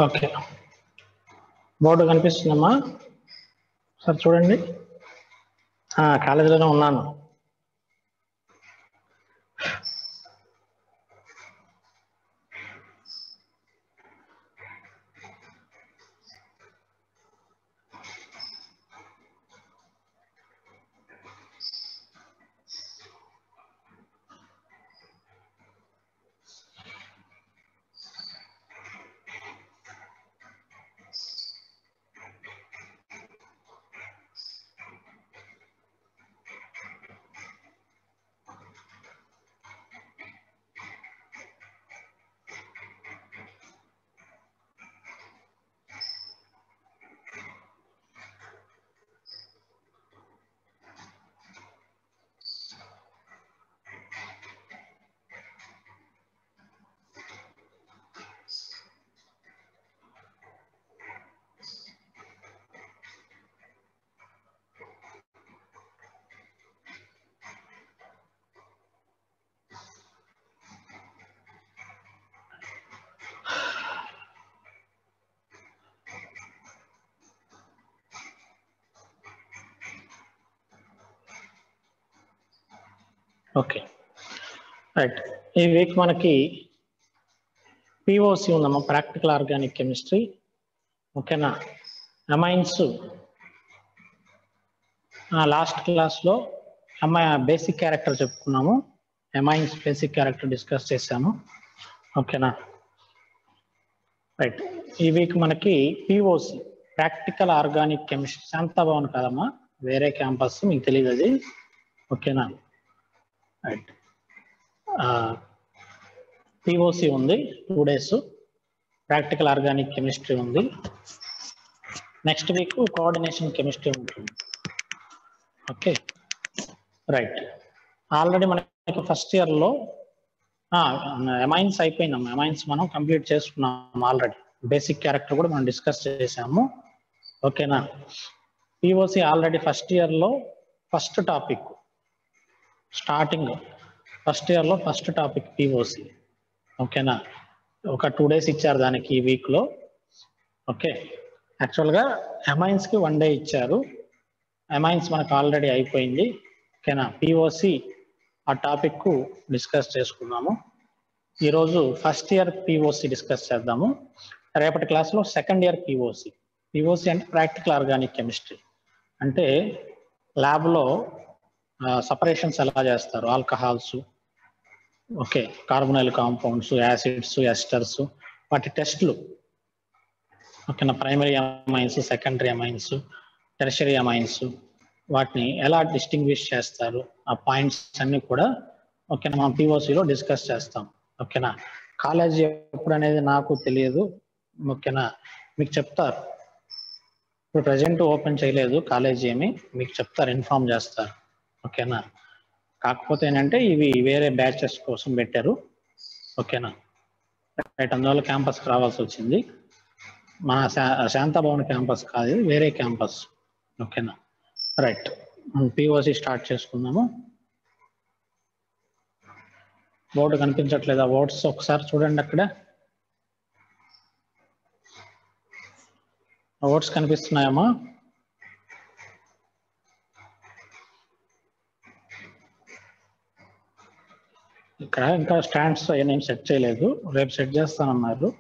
Okay, board కనిపిస్తుందమ్మా? Sir చూడండి. కాలేజీలోనే ఉన్నాను. Okay, right. ఈ వీక్ మనకి పిఓసి ఉందమ్మా, ప్రాక్టికల్ ఆర్గానిక్ కెమిస్ట్రీ. ఓకేనా? అమైన్స్ లాస్ట్ క్లాస్లో బేసిక్ క్యారెక్టర్ చెప్పుకున్నాము. అమైన్స్ బేసిక్ క్యారెక్టర్ డిస్కస్ చేశాము. ఓకేనా? రైట్. ఈ వీక్ మనకి పిఓసి ప్రాక్టికల్ ఆర్గానిక్ కెమిస్ట్రీ, శాంతాభవన్ కాదమ్మా, వేరే క్యాంపస్, మీకు తెలియదు అది. ఓకేనా? రైట్. పిఓసి ఉంది 2 days, ప్రాక్టికల్ ఆర్గానిక్ కెమిస్ట్రీ ఉంది. నెక్స్ట్ వీక్ కోఆర్డినేషన్ కెమిస్ట్రీ ఉంటుంది. Okay, right. ఆల్రెడీ మనకి ఫస్ట్ ఇయర్లో అమైన్స్ అయిపోయిందమ్మా. అమైన్స్ మనం కంప్లీట్ చేసుకున్నాము ఆల్రెడీ. బేసిక్ క్యారెక్టర్ కూడా మనం డిస్కస్ చేసాము. ఓకేనా? పిఓసి ఆల్రెడీ ఫస్ట్ ఇయర్లో ఫస్ట్ టాపిక్, స్టార్టింగ్ ఫస్ట్ ఇయర్లో ఫస్ట్ టాపిక్ పిఓసి. ఓకేనా? ఒక 2 days ఇచ్చారు దానికి ఈ వీక్లో. ఓకే, యాక్చువల్గా అమైన్స్కి 1 day ఇచ్చారు. అమైన్స్ మనకు ఆల్రెడీ అయిపోయింది. ఓకేనా? పిఓసి ఆ టాపిక్ డిస్కస్ చేసుకున్నాము. ఈరోజు ఫస్ట్ ఇయర్ పిఓసి డిస్కస్ చేద్దాము. రేపటి క్లాస్లో సెకండ్ ఇయర్ పిఓసి. పిఓసి అంటే ప్రాక్టికల్ ఆర్గానిక్ కెమిస్ట్రీ. అంటే ల్యాబ్లో సపరేషన్స్ ఎలా చేస్తారు, alcohols, okay, carbonyl compounds, acids, esters, వాటి టెస్ట్లు. ఓకేనా? Primary amines, secondary amines, tertiary amines, వాటిని ఎలా డిస్టింగ్విష్ చేస్తారు, ఆ పాయింట్స్ అన్ని కూడా ఓకేనా మనం పిఓసిలో డిస్కస్ చేస్తాం. ఓకేనా? కాలేజీ ఎప్పుడు అనేది నాకు తెలియదు. ఓకేనా? మీకు చెప్తారు. ఇప్పుడు ప్రజెంట్ ఓపెన్ చేయలేదు కాలేజీ, ఏమి మీకు చెప్తారు, ఇన్ఫార్మ్ చేస్తారు. ఓకేనా? కాకపోతే ఏంటంటే ఇవి వేరే బ్యాచెస్ కోసం పెట్టారు. ఓకేనా? రైట్. అందువల్ల క్యాంపస్కి రావాల్సి వచ్చింది. మా శాంతాభవన్ క్యాంపస్ కాదు, వేరే క్యాంపస్. ఓకేనా? రైట్. పిఓసి స్టార్ట్ చేసుకుందాము. బోర్డు కనిపించట్లేదా? వర్డ్స్ ఒకసారి చూడండి. అక్కడ వర్డ్స్ కనిపిస్తున్నాయమ్మా? ఇక్కడ ఇంకా స్టాండ్స్ ఏం సెట్ చేయలేదు, రేపు సెట్ చేస్తానన్నారు.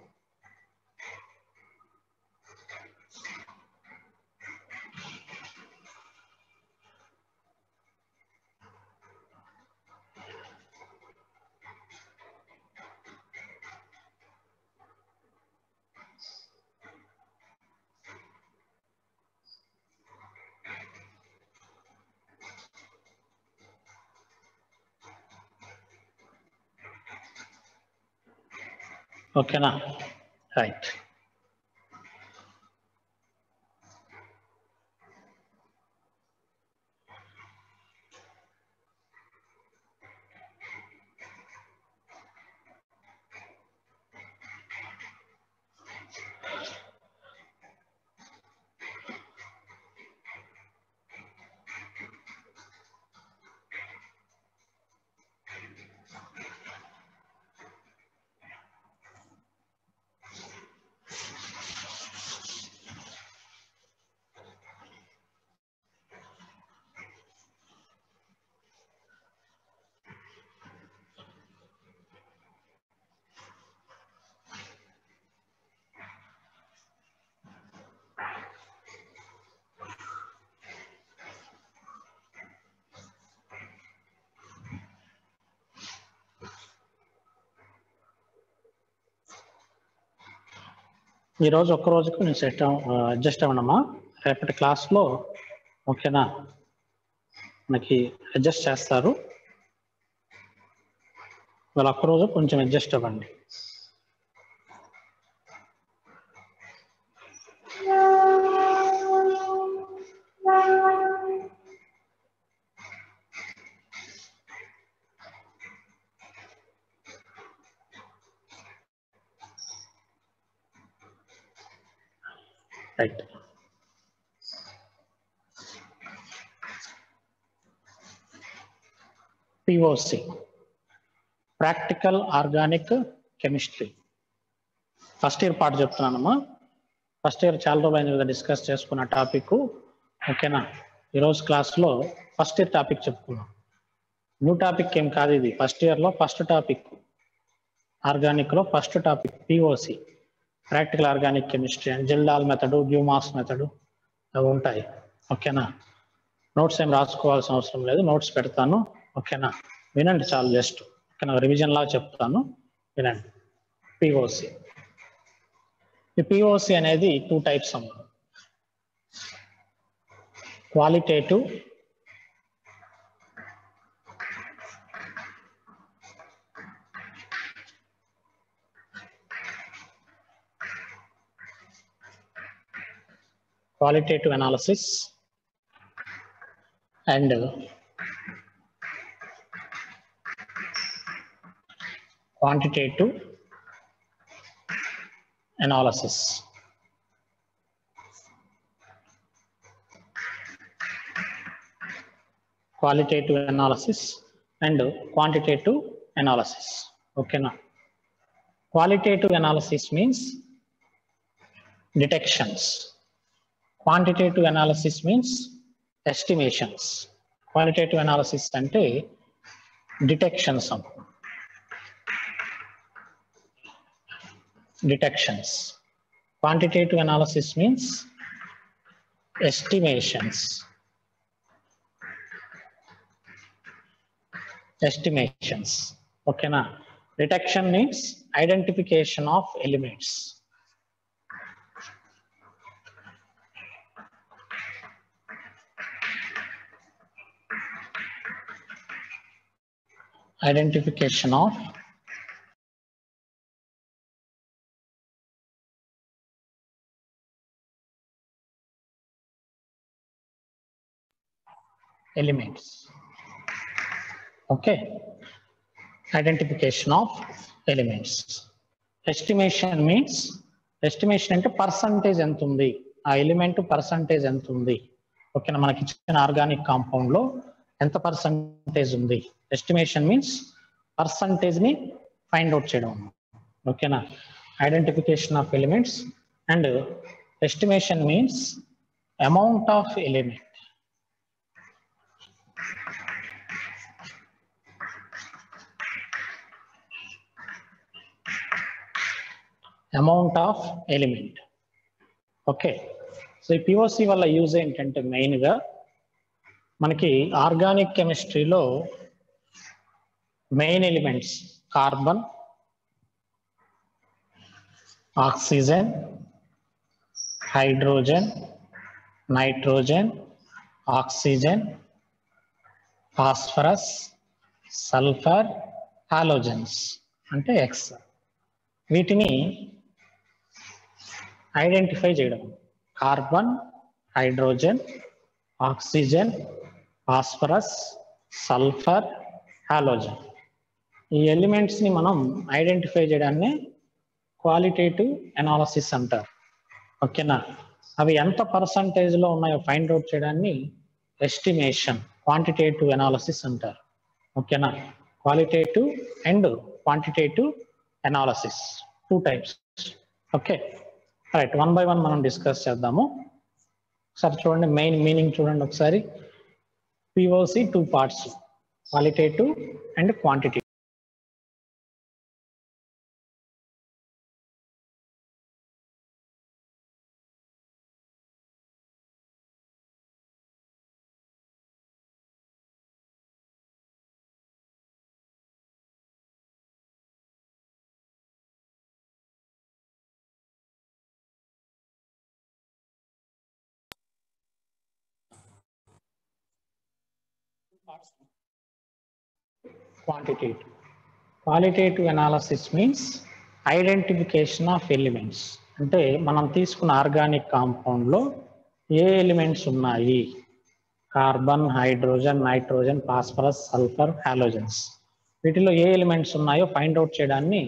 ఓకేనా? రైట్. ఈరోజు ఒక్క రోజుకు నేను అడ్జస్ట్ అవ్వనమ్మా. రేపటి క్లాస్లో ఓకేనా మనకి అడ్జస్ట్ చేస్తారు. వాళ్ళు ఒక్కరోజు కొంచెం అడ్జస్ట్ అవ్వండి. Right. POC practical organic chemistry first year part చెప్తున్నానమ్మా. ఫస్ట్ ఇయర్ చాలా రోజులైన మీద డిస్కస్ చేసుకున్న టాపిక్ ఓకేనా. ఈరోజు క్లాస్లో ఫస్ట్ ఇయర్ టాపిక్ చెప్పుకున్నాం. న్యూ టాపిక్ ఏం కాదు ఇది. ఫస్ట్ ఇయర్లో ఫస్ట్ టాపిక్ ఆర్గానిక్లో first topic POC practical organic chemistry and Kjeldahl method, Dumas method అవి ఉంటాయి ఓకేనా. నోట్స్ ఏం రాసుకోవాల్సిన అవసరం లేదు, నోట్స్ పెడతాను ఓకేనా. వినండి చాలు, జస్ట్ ఓకేనా, రివిజన్ లాగా చెప్తాను వినండి. పిఓసి, ఈ పిఓసి అనేది 2 టైప్స్ అమ్మా. Qualitative analysis and quantitative analysis. Qualitative analysis and quantitative analysis. Okay na. Qualitative analysis means detections. Quantitative analysis means estimations. Qualitative analysis ante detections. Detections. Quantitative analysis means estimations. Estimations. Okay na. Detection means identification of elements. Identification of elements. Okay. Identification of elements. Estimation means, estimation అంటే percentage ఎంత ఉంది, ఆ element percentage ఎంత ఉంది ఓకేనా. మనకి ఇచ్చిన organic compound లో ఎంత పర్సంటేజ్ ఉంది. ఎస్టిమేషన్ మీన్స్ పర్సంటేజ్ ని ఫైండ్ అవుట్ చేయడం ఓకేనా. Identification of elements and estimation means amount of element. Amount of element okay. So ఈ పిఓసి వల్ల యూజ్ ఏంటంటే మెయిన్గా మనకి ఆర్గానిక్ కెమిస్ట్రీలో main elements carbon, oxygen, hydrogen, nitrogen, oxygen, phosphorus, sulphur, halogens అంటే ఎక్స్, వీటిని ఐడెంటిఫై చేయడం. Carbon, hydrogen, oxygen, phosphorus, sulphur, halogen, ఈ ఎలిమెంట్స్ ని మనం ఐడెంటిఫై చేయడాన్ని క్వాలిటేటివ్ అనాలిసిస్ అంటారు ఓకేనా. అవి ఎంత పర్సంటేజ్ లో ఉన్నాయో ఫైండ్ అవుట్ చేయడాన్ని ఎస్టిమేషన్, క్వాంటిటేటివ్ అనాలిసిస్ అంటారు ఓకేనా. Qualitative and quantitative analysis 2 types okay. Right, 1 by 1 మనం డిస్కస్ చేద్దాము. ఒకసారి చూడండి, మెయిన్ మీనింగ్ చూడండి ఒకసారి. POC 2 parts, qualitative and quantitative. Quantitative. Qualitative analysis means identification of elements. అంటే మనం తీసుకున్న ఆర్గానిక్ కాంపౌండ్ లో ఏ ఎలిమెంట్స్ ఉన్నాయి, carbon, hydrogen, nitrogen, phosphorus, sulphur, halogens, వీటిలో ఏ ఎలిమెంట్స్ ఉన్నాయో ఫైండ్ అవుట్ చేయడాన్ని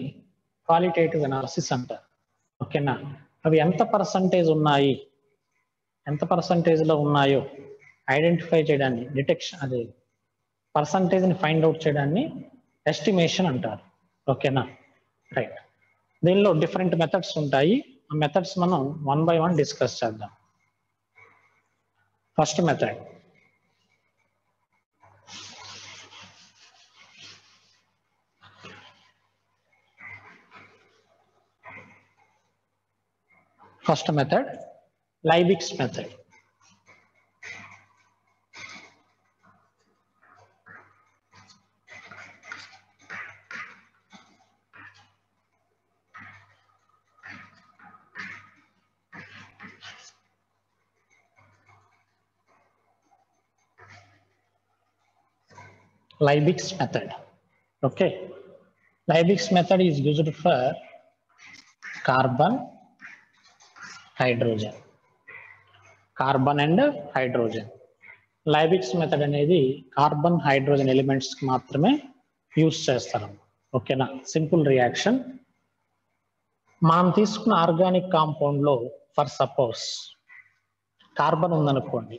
క్వాలిటేటివ్ అనాలిసిస్ అంటారు. ఓకేనా, అవి ఎంత పర్సంటేజ్ ఉన్నాయి, ఎంత పర్సంటేజ్ లో ఉన్నాయో ఐడెంటిఫై చేయడాన్ని, డిటెక్షన్, అది పర్సంటేజ్ ని ఫైండ్ అవుట్ చేయడాన్ని ఎస్టిమేషన్ అంటారు. ఓకేనా, రైట్. దీనిలో డిఫరెంట్ మెథడ్స్ ఉంటాయి. ఆ మెథడ్స్ మనం 1 by 1 డిస్కస్ చేద్దాం. First method Liebig's method. Liebig's method. Okay, Liebig's method is used for carbon, hydrogen, and hydrogen. Liebig's method అనేది కార్బన్, హైడ్రోజన్ ఎలిమెంట్స్ కి మాత్రమే యూస్ చేస్తారు. ఓకేనా, సింపుల్ రియాక్షన్. మనం తీసుకున్న ఆర్గానిక్ కాంపౌండ్ లో ఫర్ సపోజ్ కార్బన్ ఉందనుకోండి,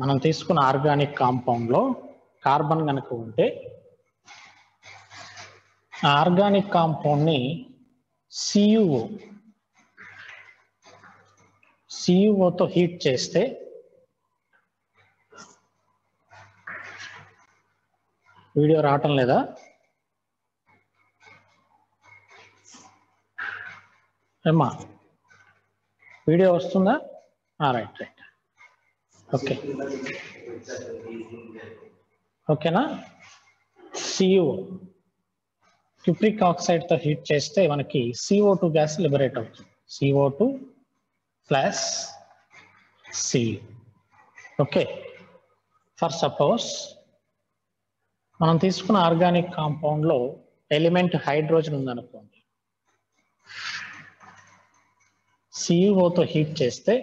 మనం తీసుకున్న ఆర్గానిక్ కాంపౌండ్ లో కార్బన్ కనుక ఉంటే ఆ ఆర్గానిక్ కాంపౌండ్ ని సియుఓతో హీట్ చేస్తే వీడియో రావటం లేదా? ఏమ్మా, వీడియో వస్తుందా? రైట్. ఓకే, ఓకేనా. సియుఓ క్యూప్రిక్ ఆక్సైడ్ తో హీట్ చేస్తే మనకి CO2 గ్యాస్ లిబరేట్ అవుతుంది. CO2 plus Cu. Okay, for suppose మనం తీసుకున్న ఆర్గానిక్ కాంపౌండ్ లో ఎలిమెంట్ హైడ్రోజన్ ఉందనుకోండి, సియుఓతో హీట్ చేస్తే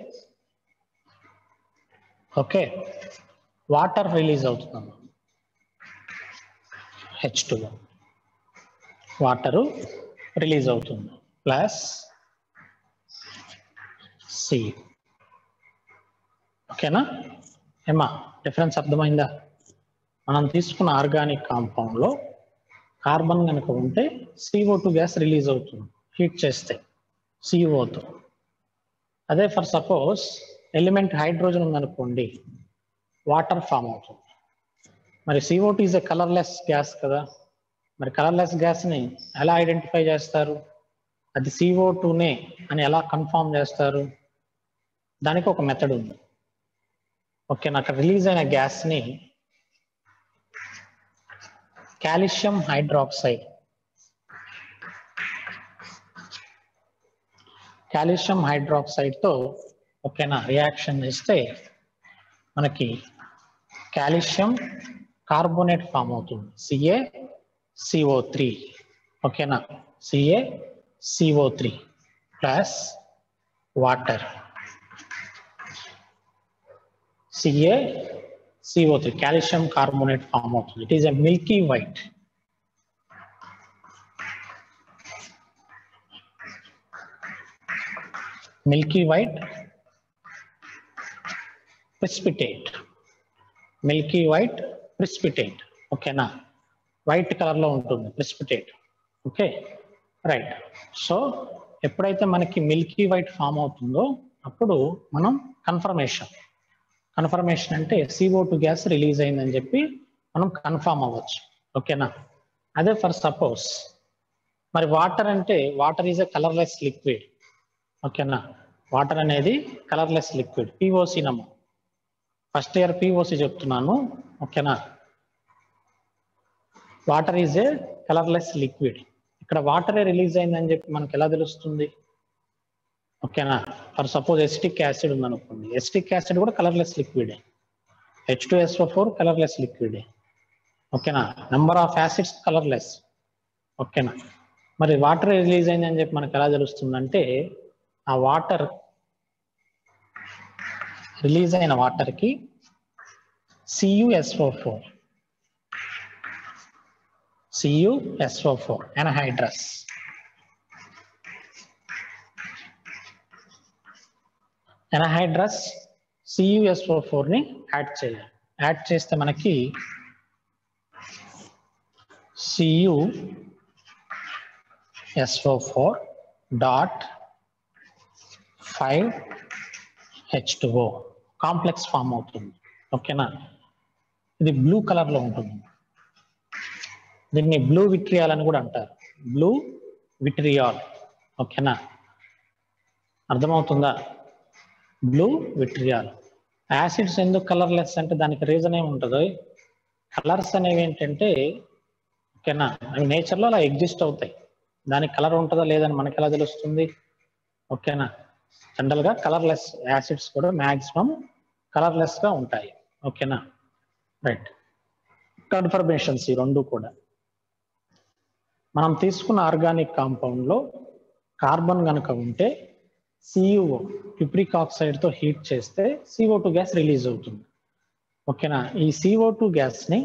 ఓకే వాటర్ రిలీజ్ అవుతుంది. H2O వాటరు రిలీజ్ అవుతుంది ప్లస్ సి. ఓకేనా ఏమా, డిఫరెన్స్ అర్థమైందా? మనం తీసుకున్న ఆర్గానిక్ కాంపౌండ్ లో కార్బన్ కనుక ఉంటే CO2 గ్యాస్ రిలీజ్ అవుతుంది హీట్ చేస్తే సిఓతో. అదే ఫర్ సపోజ్ ఎలిమెంట్ హైడ్రోజన్ ఉందనుకోండి, వాటర్ ఫామ్ అవుతుంది. మరి CO2 is a colourless gas కదా, మరి కలర్లెస్ గ్యాస్ ని ఎలా ఐడెంటిఫై చేస్తారు, అది CO2నే అని ఎలా కన్ఫర్మ్ చేస్తారు? దానికి ఒక మెథడ్ ఉంది. ఓకే, నాకు రిలీజ్ అయిన గ్యాస్ ని కాల్షియం హైడ్రాక్సైడ్ తో ఓకేనా రియాక్షన్ చేస్తే మనకి కాల్షియం కార్బోనేట్ ఫామ్ అవుతుంది, CaCO3. ఓకేనా, CaCO3 plus water, CaCO3 calcium carbonate form అవుతుంది. It is a milky white. Precipitate. ఓకేనా, వైట్ కలర్ లో ఉంటుంది ప్రెసిపిటేట్. Okay, right. సో ఎప్పుడైతే మనకి మిల్కీ వైట్ ఫామ్ అవుతుందో అప్పుడు మనం కన్ఫర్మేషన్ అంటే CO2 గ్యాస్ రిలీజ్ అయిందని చెప్పి మనం కన్ఫర్మ్ అవ్వచ్చు. ఓకేనా, అదే ఫర్ సపోజ్ మరి వాటర్ అంటే water is a colourless liquid. ఓకేనా, వాటర్ అనేది కలర్లెస్ లిక్విడ్. POC నమ్ము, ఫస్ట్ ఇయర్ POC చెప్తున్నాను. ఓకేనా, water is a colourless liquid. ఇక్కడ వాటరే రిలీజ్ అయిందని చెప్పి మనకి ఎలా తెలుస్తుంది? ఓకేనా, ఫర్ సపోజ్ ఎసిటిక్ యాసిడ్ ఉందనుకోండి, ఎసిటిక్ యాసిడ్ కూడా colourless liquid. H2SO4 colourless liquid. ఓకేనా. Number of acids colourless. ఓకేనా. మరి వాటర్ రిలీజ్ అయిందని చెప్పి మనకు ఎలా తెలుస్తుందంటే ఆ వాటర్ రిలీజ్ అయిన వాటర్కి CuSO4 ఎనహైడ్రస్. ఎనహైడ్రస్ CuSO4 ని యాడ్ చేయాలి. యాడ్ చేస్తే మనకి CuSO4.5H2O కాంప్లెక్స్ ఫామ్ అవుతుంది. ఓకేనా. ఇది బ్లూ కలర్ లో ఉంటుంది. దీన్ని బ్లూ విట్రియాల్ అని కూడా అంటారు. Blue vitriol. ఓకేనా. అర్థమవుతుందా? Blue vitriol. యాసిడ్స్ ఎందుకు కలర్లెస్ అంటే దానికి రీజన్ ఏమి ఉంటుంది. కలర్స్ అనేవి ఏంటంటే ఓకేనా అవి నేచర్లో అలా ఎగ్జిస్ట్ అవుతాయి. దానికి కలర్ ఉంటుందా లేదని మనకి ఎలా తెలుస్తుంది. ఓకేనా. జనరల్గా కలర్లెస్ యాసిడ్స్ కూడా మ్యాక్సిమం కలర్లెస్గా ఉంటాయి. ఓకేనా. రైట్. కన్ఫర్మేషన్స్ ఈ రెండు కూడా మనం తీసుకున్న ఆర్గానిక్ కాంపౌండ్లో కార్బన్ కనుక ఉంటే CuO క్యూప్రిక్ ఆక్సైడ్తో హీట్ చేస్తే CO2 గ్యాస్ రిలీజ్ అవుతుంది. ఓకేనా. ఈ CO2 గ్యాస్ని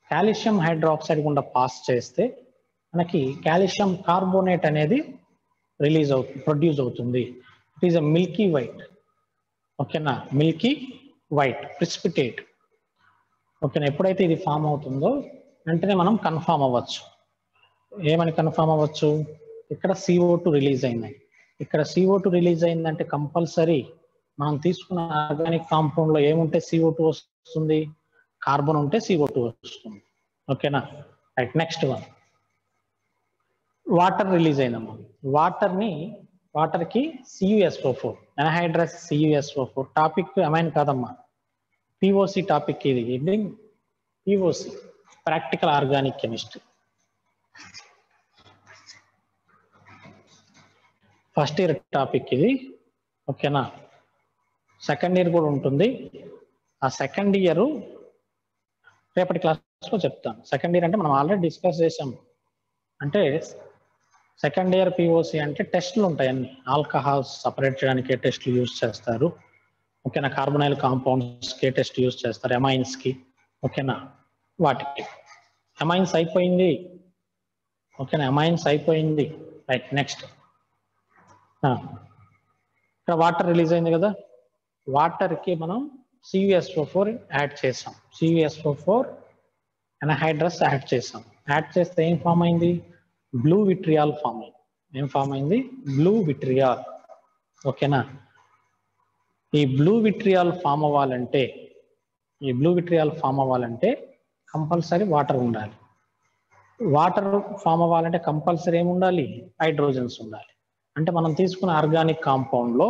కాల్షియం హైడ్రాక్సైడ్ గుండా పాస్ చేస్తే మనకి కాల్షియం కార్బోనేట్ అనేది ప్రొడ్యూస్ అవుతుంది. It is a milky white. ఓకేనా. Milky white precipitate. ఓకేనా. ఎప్పుడైతే ఇది ఫామ్ అవుతుందో వెంటనే మనం కన్ఫామ్ అవ్వచ్చు. ఏమని కన్ఫామ్ అవ్వచ్చు? ఇక్కడ CO2 రిలీజ్ అయిందని. ఇక్కడ CO2 రిలీజ్ అయిందంటే కంపల్సరీ మనం తీసుకున్న ఆర్గానిక్ కాంపౌండ్ లో ఏముంటే CO2 వస్తుంది, కార్బన్ ఉంటే CO2 వస్తుంది. ఓకేనా. Right. Next one water release అయిందమ్మా. వాటర్ కి CuSO4 anhydrous CuSO4 topic amine కాదమ్మా, POC టాపిక్. ఇది POC practical organic chemistry. First year topic ఇది. ఓకేనా. సెకండ్ ఇయర్ కూడా ఉంటుంది. ఆ సెకండ్ ఇయర్ రేపటి క్లాస్లో చెప్తాను. సెకండ్ ఇయర్ అంటే మనం ఆల్రెడీ డిస్కస్ చేసాం. అంటే సెకండ్ ఇయర్ POC అంటే టెస్టులు ఉంటాయి. అన్ని ఆల్కహాల్స్ సపరేట్ చేయడానికి టెస్టులు యూజ్ చేస్తారు. ఓకేనా. కార్బొనైల్ కాంపౌండ్స్కి టెస్ట్ యూజ్ చేస్తారు. ఎమైన్స్కి. ఓకేనా. వాటికి ఎమైన్స్ అయిపోయింది. ఓకేనా. ఎమైన్స్ అయిపోయింది. రైట్. నెక్స్ట్ ఇక్కడ వాటర్ రిలీజ్ అయింది కదా. వాటర్కి మనం CuSO4 యాడ్ చేసాం. CuSO4 ఎనహైడ్రస్ యాడ్ చేసాం. యాడ్ చేస్తే ఏం ఫామ్ అయింది? బ్లూ విట్రియాల్ ఫామ్ అయింది. ఏం ఫామ్ అయింది? Blue vitriol. ఓకేనా. ఈ బ్లూ విట్రియాల్ ఫామ్ అవ్వాలంటే కంపల్సరీ వాటర్ ఉండాలి. వాటర్ ఫామ్ అవ్వాలంటే కంపల్సరీ ఏమి ఉండాలి? హైడ్రోజన్స్ ఉండాలి. అంటే మనం తీసుకున్న ఆర్గానిక్ కాంపౌండ్లో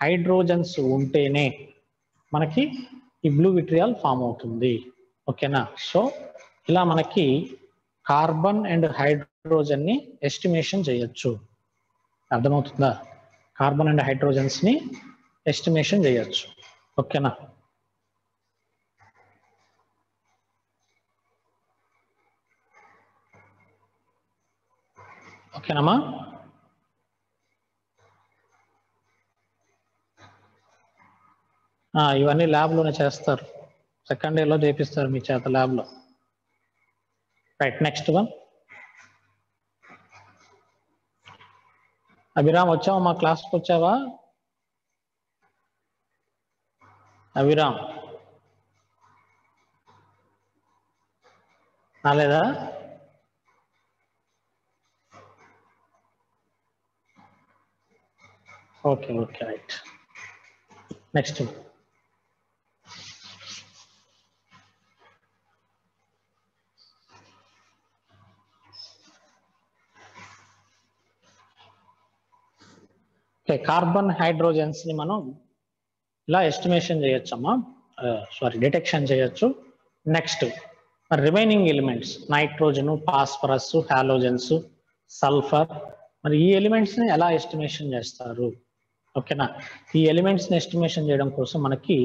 హైడ్రోజన్స్ ఉంటేనే మనకి ఈ బ్లూ విట్రియాల్ ఫామ్ అవుతుంది. ఓకేనా. సో ఇలా మనకి కార్బన్ అండ్ హైడ్రోజన్ ని ఎస్టిమేషన్ చేయొచ్చు. అర్థమవుతుందా? కార్బన్ అండ్ హైడ్రోజన్స్ ని ఎస్టిమేషన్ చేయొచ్చు. ఓకేనా. ఓకేనమ్మా. ఇవన్నీ ల్యాబ్లోనే చేస్తారు. సెకండ్ ఇయర్లో చేపిస్తారు మీ చేత ల్యాబ్లో. రైట్. Next one. అభిరామ్ వచ్చావా? మా క్లాస్కి వచ్చావా అభిరామ్? రాలేదా? Okay. Right. Next carbon hydrogens ని మనం ఇలా ఎస్టిమేషన్ చేయొచ్చమ్మా. డిటెక్షన్ చేయొచ్చు. Next remaining elements nitrogen, phosphorus, halogens, sulphur, మరి ఈ ఎలిమెంట్స్ ని ఎలా ఎస్టిమేషన్ చేస్తారు? ఓకేనా. ఈ ఎలిమెంట్స్ ని ఎస్టిమేషన్ చేయడం కోసం మనకి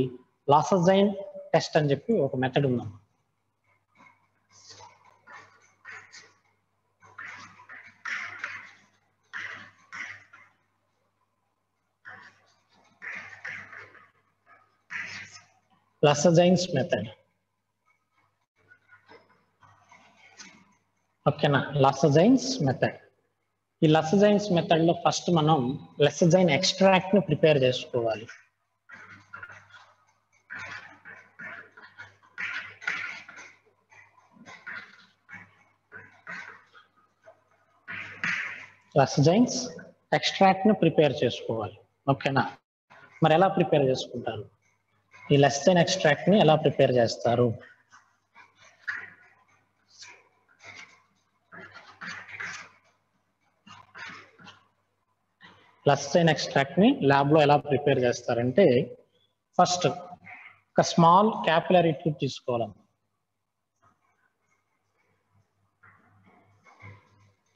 లాసజైన్ టెస్ట్ అని చెప్పి ఒక మెథడ్ ఉందాం. లాసజైన్స్ మెథడ్. ఓకేనా, లాసజైన్స్ మెథడ్. ఈ లాసజైన్స్ మెథడ్ లో ఫస్ట్ మనం లాసజైన్ ఎక్స్ట్రాక్ట్ ని ప్రిపేర్ చేసుకోవాలి. లాసజైన్స్ ఎక్స్ట్రాక్ట్ ని ప్రిపేర్ చేసుకోవాలి. ఓకేనా, మరి ఎలా ప్రిపేర్ చేసుకుంటారు? ఈ లాసజైన్ ఎక్స్ట్రాక్ట్ ని ఎలా ప్రిపేర్ చేస్తారు? లాసజైన్ ఎక్స్ట్రాక్ట్ ని ల్యాబ్ లో ఎలా ప్రిపేర్ చేస్తారంటే, ఫస్ట్ ఒక స్మాల్ క్యాపిలరీ ట్యూబ్ తీసుకోవాలి.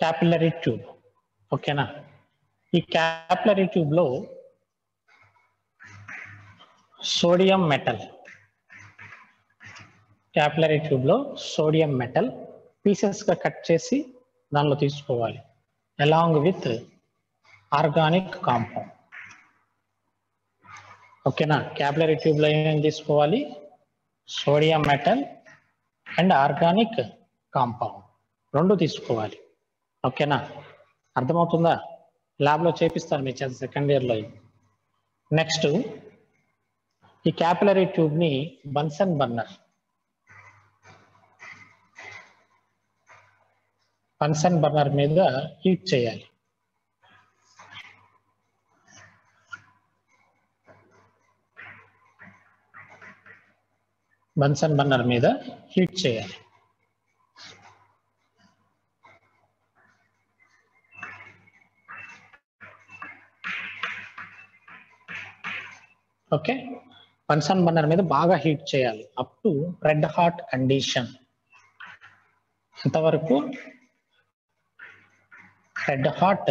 Capillary tube. ఓకేనా, ఈ క్యాపిలరీ ట్యూబ్ లో సోడియం మెటల్, క్యాపిలరీ ట్యూబ్ లో సోడియం మెటల్ పీసెస్ గా కట్ చేసి దానిలో తీసుకోవాలి, అలాంగ్ విత్ ఆర్గానిక్ కాంపౌండ్. ఓకేనా, క్యాపిలరీ ట్యూబ్ లో ఏమేమి తీసుకోవాలి? Sodium metal and organic compound రెండు తీసుకోవాలి. ఓకేనా, అర్థమవుతుందా? ల్యాబ్ లో చేపిస్తాను మీ చేత సెకండ్ ఇయర్ లో. నెక్స్ట్ ఈ క్యాపిలరీ ట్యూబ్ ని బన్సన్ బర్నర్ మీద హీట్ చేయాలి. బన్సన్ బర్నర్ మీద హీట్ చేయాలి. ఓకే, బన్సన్ బర్నర్ మీద బాగా హీట్ చేయాలి up to red hot condition. ఎంతవరకు? Red hot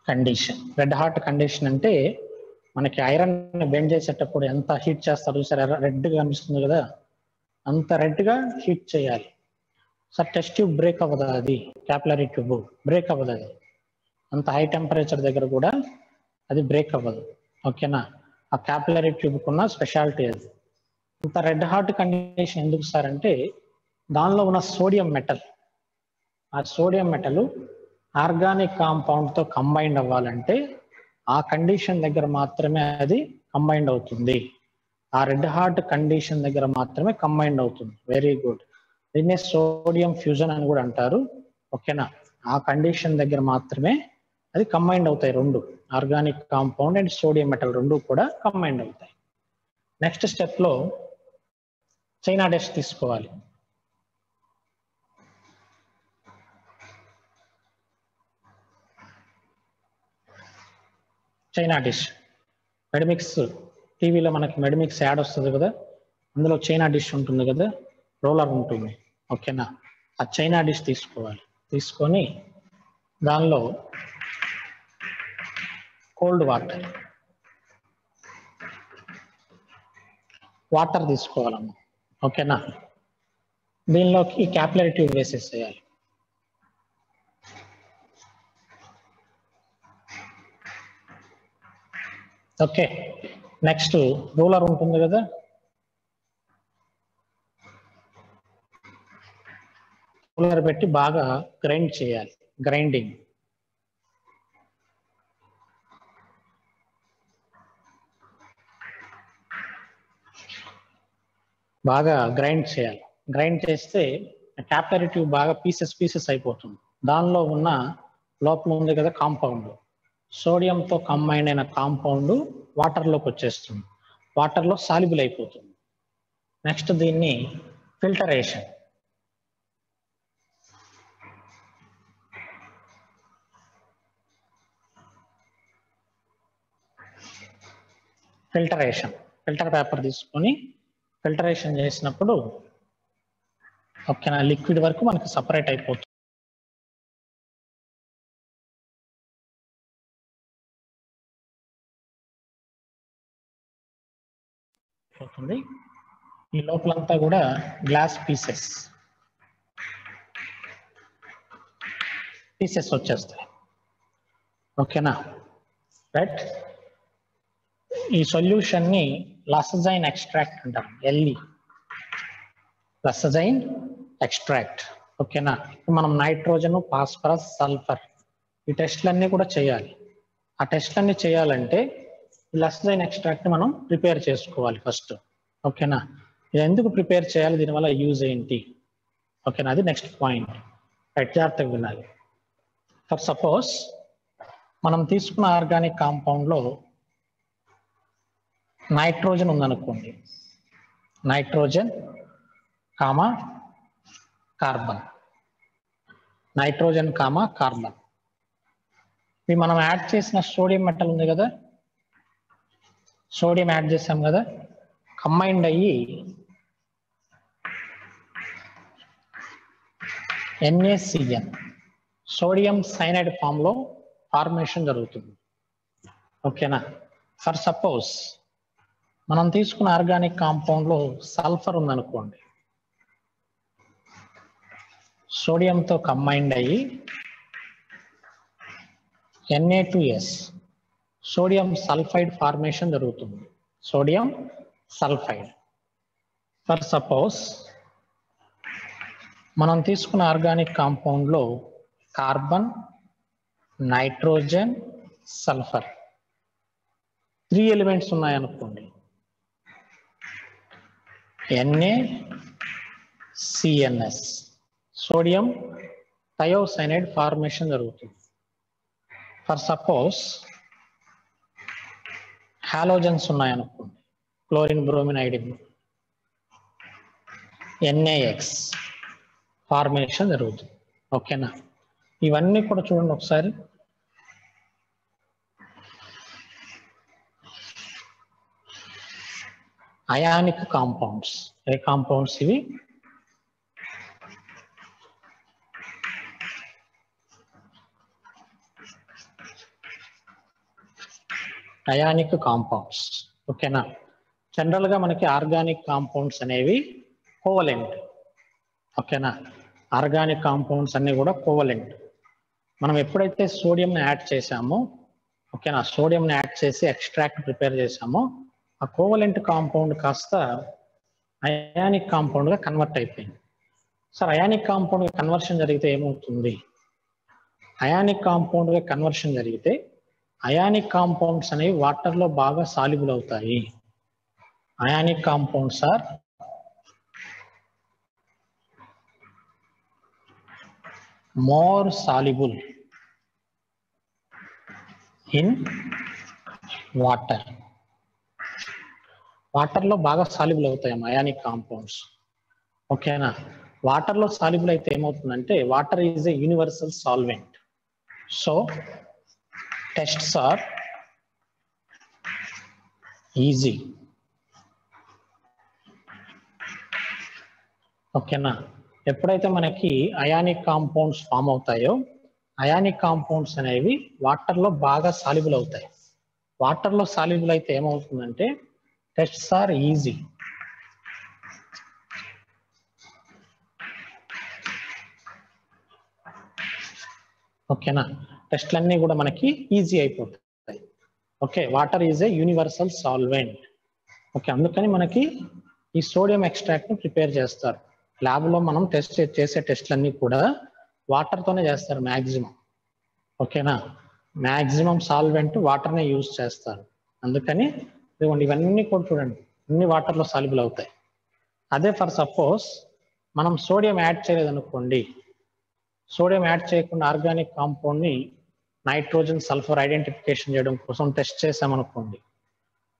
condition. Red hot condition అంటే మనకి ఐరన్ బెండ్ చేసేటప్పుడు ఎంత హీట్ చేస్తారు చూసారా, రెడ్ గా కనిపిస్తుంది కదా, అంత రెడ్ గా హీట్ చేయాలి. సార్ టెస్ట్ ట్యూబ్ బ్రేక్ అవ్వదా? అది క్యాపిలరీ ట్యూబ్ బ్రేక్ అవ్వదు. అది అంత హై టెంపరేచర్ దగ్గర కూడా అది బ్రేక్ అవ్వదు. ఓకేనా, ఆ క్యాపిలరీ ట్యూబ్ కున్న స్పెషాలిటీ అది. ఇంత రెడ్ హాట్ కండిషన్ ఎందుకు సార్ అంటే, దానిలో ఉన్న సోడియం మెటల్, ఆ సోడియం మెటల్ ఆర్గానిక్ కాంపౌండ్ తో కంబైండ్ అవ్వాలంటే ఆ కండిషన్ దగ్గర మాత్రమే అది కంబైండ్ అవుతుంది. ఆ రెడ్ హాట్ కండిషన్ దగ్గర మాత్రమే కంబైండ్ అవుతుంది. Very good. దీన్నే సోడియం ఫ్యూజన్ అని కూడా అంటారు. ఓకేనా, ఆ కండిషన్ దగ్గర మాత్రమే అది కంబైండ్ అవుతాయి రెండు, organic compound and sodium metal రెండు కూడా కంబైండ్ అవుతాయి. నెక్స్ట్ స్టెప్ లో చైనా డస్ట్ తీసుకోవాలి. చైనా డిష్, మెడమిక్స్ టీవీలో మనకి మెడమిక్స్ యాడ్ వస్తుంది కదా, అందులో చైనా డిష్ ఉంటుంది కదా, రోలర్ ఉంటుంది. ఓకేనా, ఆ చైనా డిష్ తీసుకోవాలి. తీసుకొని దానిలో కోల్డ్ వాటర్ తీసుకోవాలమ్మా. ఓకేనా, దీనిలోకి ఈ క్యాపిలరీ ట్యూబ్ వేసేసేయాలి. ఓకే, నెక్స్ట్ రోలర్ ఉంటుంది కదా, రోలర్ పెట్టి బాగా గ్రైండ్ చేయాలి. గ్రైండింగ్ బాగా గ్రైండ్ చేయాలి. గ్రైండ్ చేస్తే క్యాపిలరీ ట్యూబ్ బాగా పీసెస్ అయిపోతుంది. దానిలో ఉన్న లోపల ఉంది కదా కాంపౌండ్, సోడియంతో కంబైండ్ అయిన కాంపౌండ్ వాటర్లోకి వచ్చేస్తుంది, వాటర్లో సాల్యుబుల్ అయిపోతుంది. నెక్స్ట్ దీన్ని ఫిల్టరేషన్. ఫిల్టర్ పేపర్ తీసుకొని ఫిల్టరేషన్ చేసినప్పుడు ఓకేనా, లిక్విడ్ వరకు మనకు సపరేట్ అయిపోతుంది. అయిపోతుంది. ఈ లోపలంతా కూడా గ్లాస్ పీసెస్ వచ్చేస్తాయి. ఓకేనా, రైట్. ఈ సొల్యూషన్ ని లసజైన్ ఎక్స్ట్రాక్ట్ అంటారు, ఎల్ఈ, లసజైన్ ఎక్స్ట్రాక్ట్. ఓకేనా, మనం నైట్రోజన్, ఫాస్ఫరస్, సల్ఫర్ ఈ టెస్ట్లన్నీ కూడా చేయాలి. ఆ టెస్ట్లన్నీ చేయాలంటే లసజైన్ ఎక్స్ట్రాక్ట్ మనం ప్రిపేర్ చేసుకోవాలి ఫస్ట్. ఓకేనా, ఇది ఎందుకు ప్రిపేర్ చేయాలి, దీనివల్ల యూజ్ ఏంటి? ఓకేనా, అది నెక్స్ట్ పాయింట్. రైట్, జాగ్రత్తగా వినాలి. ఫర్ సపోజ్ మనం తీసుకున్న ఆర్గానిక్ కాంపౌండ్లో నైట్రోజన్ ఉందనుకోండి, nitrogen comma carbon, nitrogen comma carbon. ఇది మనం యాడ్ చేసిన సోడియం మెటల్ ఉంది కదా, సోడియం యాడ్ చేసాం కదా, కంబైండ్ అయ్యి NaCN, సోడియం సైనైడ్ ఫామ్ లో ఫార్మేషన్ జరుగుతుంది. ఓకేనా, ఫర్ సపోజ్ మనం తీసుకున్న ఆర్గానిక్ కాంపౌండ్ లో సల్ఫర్ ఉందనుకోండి, సోడియంతో కంబైండ్ అయ్యి Na2S, సోడియం సల్ఫైడ్ ఫార్మేషన్ జరుగుతుంది, సోడియం సల్ఫైడ్. ఫర్ సపోజ్ మనం తీసుకున్న ఆర్గానిక్ కాంపౌండ్ లో కార్బన్, నైట్రోజన్, సల్ఫర్ 3 ఎలిమెంట్స్ ఉన్నాయనుకోండి, NaCNS, సోడియం థయోసైనైడ్ ఫార్మేషన్ జరుగుతుంది. ఫర్ సపోజ్ హాలోజన్స్ ఉన్నాయనుకోండి, chlorine, bromine, iodine, NaX formation జరుగుతుంది. ఓకేనా, ఇవన్నీ కూడా చూడండి ఒకసారి. అయానిక్ కాంపౌండ్స్, ఏ కాంపౌండ్స్ ఇవి? Ionic compounds. ఓకేనా, జనరల్ గా మనకి ఆర్గానిక్ కాంపౌండ్స్ అనేవి కోవలెంట్. ఓకేనా, ఆర్గానిక్ కాంపౌండ్స్ అన్ని కూడా కోవలెంట్. మనం ఎప్పుడైతే సోడియం యాడ్ చేసామో, ఓకేనా, సోడియం యాడ్ చేసి ఎక్స్ట్రాక్ట్ ప్రిపేర్ చేసామో, ఆ కోవలెంట్ కాంపౌండ్ కాస్త అయానిక్ కాంపౌండ్ గా కన్వర్ట్ అయిపోయింది. సార్, అయానిక్ కాంపౌండ్ గా కన్వర్షన్ జరిగితే ఏమవుతుంది? అయానిక్ కాంపౌండ్ గా కన్వర్షన్ జరిగితే అయానిక్ కాంపౌండ్స్ అనేవి వాటర్ లో బాగా సాల్యుబుల్ అవుతాయి. Ionic compounds are more soluble in water. Water లో బాగా సాల్యుబుల్ అవుతాయి అయానిక్ కాంపౌండ్స్. ఓకేనా, వాటర్ లో సాల్యుబుల్ అయితే ఏమవుతుందంటే, water is a universal solvent. So tests are easy. ఓకేనా, ఎప్పుడైతే మనకి అయానిక్ కాంపౌండ్స్ ఫామ్ అవుతాయో, అయానిక్ కాంపౌండ్స్ అనేవి వాటర్ లో బాగా సాల్యుబుల్ అవుతాయి. వాటర్ లో సాల్యుబుల్ అయితే ఏమవుతుందంటే టెస్ట్స్ ఆర్ ఈజీ. ఓకేనా, టెస్ట్లన్నీ కూడా మనకి ఈజీ అయిపోతాయి. Okay, water is a universal solvent. Okay, అందుకని మనకి ఈ సోడియం ఎక్స్ట్రాక్ట్ ని ప్రిపేర్ చేస్తారు. ల్యాబ్ లో మనం చేసే టెస్ట్లన్నీ కూడా వాటర్ తోనే చేస్తారు మ్యాక్సిమం. ఓకేనా, మ్యాక్సిమం సాల్వెంట్ వాటర్ నే యూజ్ చేస్తారు. అందుకని ఇవన్నీ కూడా చూడండి, అన్ని వాటర్ లో సాల్యుబుల్ అవుతాయి. అదే ఫర్ సపోజ్ మనం సోడియం యాడ్ చేయలేదనుకోండి, సోడియం యాడ్ చేయకుండా ఆర్గానిక్ కాంపౌండ్ ని నైట్రోజన్, సల్ఫర్ ఐడెంటిఫికేషన్ చేయడం కోసం టెస్ట్ చేసామనుకోండి,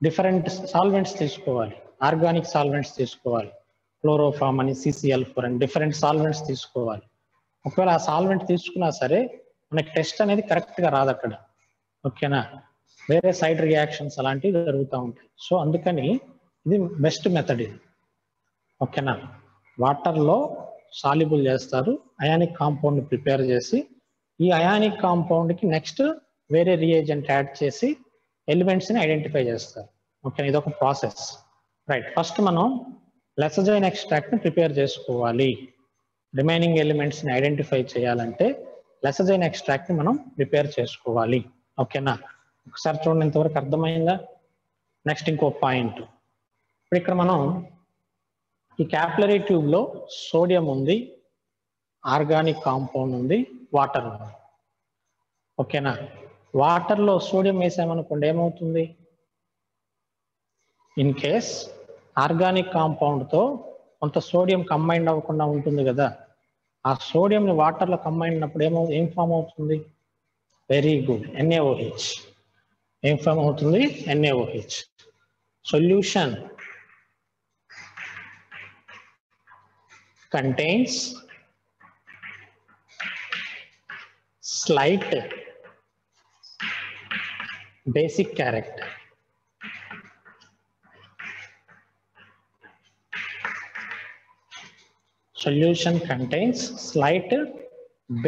డిఫరెంట్ సాల్వెంట్స్ తీసుకోవాలి, ఆర్గానిక్ సాల్వెంట్స్ తీసుకోవాలి, క్లోరోఫామ్ అని, CCl4 అని డిఫరెంట్ సాల్వెంట్స్ తీసుకోవాలి. ఒకవేళ ఆ సాల్వెంట్ తీసుకున్నా సరే మనకి టెస్ట్ అనేది కరెక్ట్ గా రాదు అక్కడ. ఓకేనా, వేరే సైడ్ రియాక్షన్స్ అలాంటివి జరుగుతూ ఉంటాయి. సో అందుకని ఇది బెస్ట్ మెథడ్ ఇది. ఓకేనా, వాటర్ లో సాల్యుబుల్ చేస్తారు, అయానిక్ కాంపౌండ్ ప్రిపేర్ చేసి ఈ అయానిక్ కాంపౌండ్ కి నెక్స్ట్ వేరే రియేజెంట్ యాడ్ చేసి ఎలిమెంట్స్ ని ఐడెంటిఫై చేస్తారు. ఓకే, ఇది ఒక ప్రాసెస్. రైట్, ఫస్ట్ మనం లెసజైన్ ఎక్స్ట్రాక్ట్ ని ప్రిపేర్ చేసుకోవాలి. రిమైనింగ్ ఎలిమెంట్స్ ని ఐడెంటిఫై చేయాలంటే లెసజైన్ ఎక్స్ట్రాక్ట్ ని మనం ప్రిపేర్ చేసుకోవాలి. ఓకేనా, ఒకసారి చూడండి, ఇంతవరకు అర్థమైందా? నెక్స్ట్ ఇంకో పాయింట్, ఇప్పుడు ఇక్కడ మనం ఈ క్యాపిలరీ ట్యూబ్ లో సోడియం ఉంది, ఆర్గానిక్ కాంపౌండ్ ఉంది, వాటర్ ఉంది. ఓకేనా, వాటర్ లో సోడియం వేసామనుకోండి ఏమవుతుంది? ఇన్ కేస్ ఆర్గానిక్ కాంపౌండ్ తో కొంత సోడియం కంబైండ్ అవ్వకుండా ఉంటుంది కదా, ఆ సోడియం ని వాటర్ లో కంబైండ్ అయినప్పుడు ఏం ఫామ్ అవుతుంది? Very good, NaOH. ఏం ఫామ్ అవుతుంది? NaOH. Solution contains slight basic character. Solution contains slight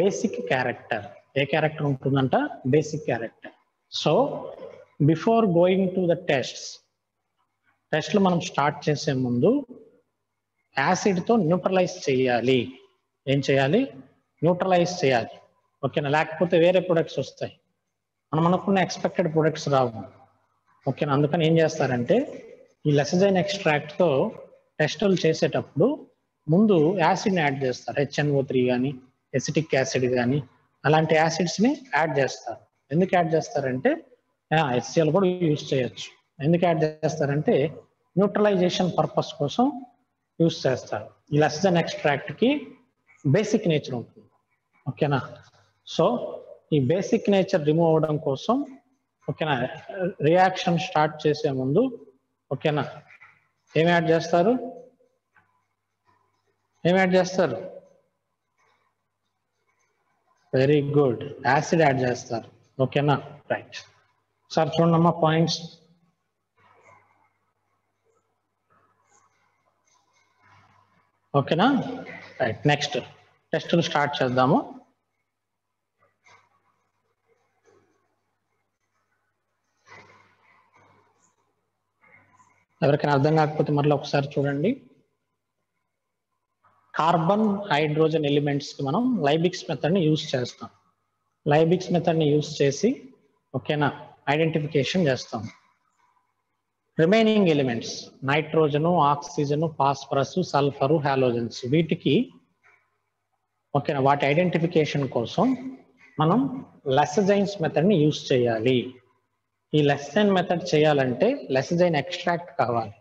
basic character. ఏ క్యారెక్టర్ ఉంటుందంట? Basic character. So before going to the టెస్ట్లు మనం స్టార్ట్ చేసే ముందు యాసిడ్ తో న్యూట్రలైజ్ చేయాలి. ఏం చేయాలి? న్యూట్రలైజ్ చేయాలి. ఓకేనా, లేకపోతే వేరే ప్రొడక్ట్స్ వస్తాయి, మనం అనుకున్న ఎక్స్పెక్టెడ్ ప్రొడక్ట్స్ రావు. ఓకేనా, అందుకని ఏం చేస్తారంటే ఈ లెసజైన్ ఎక్స్ట్రాక్ట్ తో టెస్టులు చేసేటప్పుడు ముందు యాసిడ్ని యాడ్ చేస్తారు. HNO3 కానీ ఎసిటిక్ యాసిడ్ కానీ అలాంటి యాసిడ్స్ని యాడ్ చేస్తారు. ఎందుకు యాడ్ చేస్తారంటే HCl కూడా యూజ్ చేయొచ్చు. ఎందుకు యాడ్ చేస్తారంటే న్యూట్రలైజేషన్ పర్పస్ కోసం యూజ్ చేస్తారు. ఈ లెసజైన్ ఎక్స్ట్రాక్ట్కి బేసిక్ నేచర్ ఉంటుంది. ఓకేనా, సో ఈ బేసిక్ నేచర్ రిమూవ్ అవ్వడం కోసం ఓకేనా రియాక్షన్ స్టార్ట్ చేసే ముందు ఓకేనా ఏం యాడ్ చేస్తారు? వెరీ గుడ్, యాసిడ్ యాడ్ చేస్తారు. ఓకేనా, రైట్. సార్ చూడమ్మా పాయింట్స్. ఓకేనా, రైట్. నెక్స్ట్ టెస్టులు స్టార్ట్ చేద్దాము. ఎవరికైనా అర్థం కాకపోతే మరలా ఒకసారి చూడండి. కార్బన్ హైడ్రోజన్ ఎలిమెంట్స్ కి మనం లైబిక్స్ మెథడ్ ని యూజ్ చేస్తాం. లైబిక్స్ మెథడ్ ని యూజ్ చేసి ఓకేనా ఐడెంటిఫికేషన్ చేస్తాం. Remaining elements nitrogen, oxygen, phosphorus, sulphur, halogens వీటికి ఓకేనా వాటి ఐడెంటిఫికేషన్ కోసం మనం లెసజైన్స్ మెథడ్ ని యూజ్ చేయాలి. ఈ లెసజైన్ మెథడ్ చేయాలంటే లెసజైన్ ఎక్స్ట్రాక్ట్ కావాలి.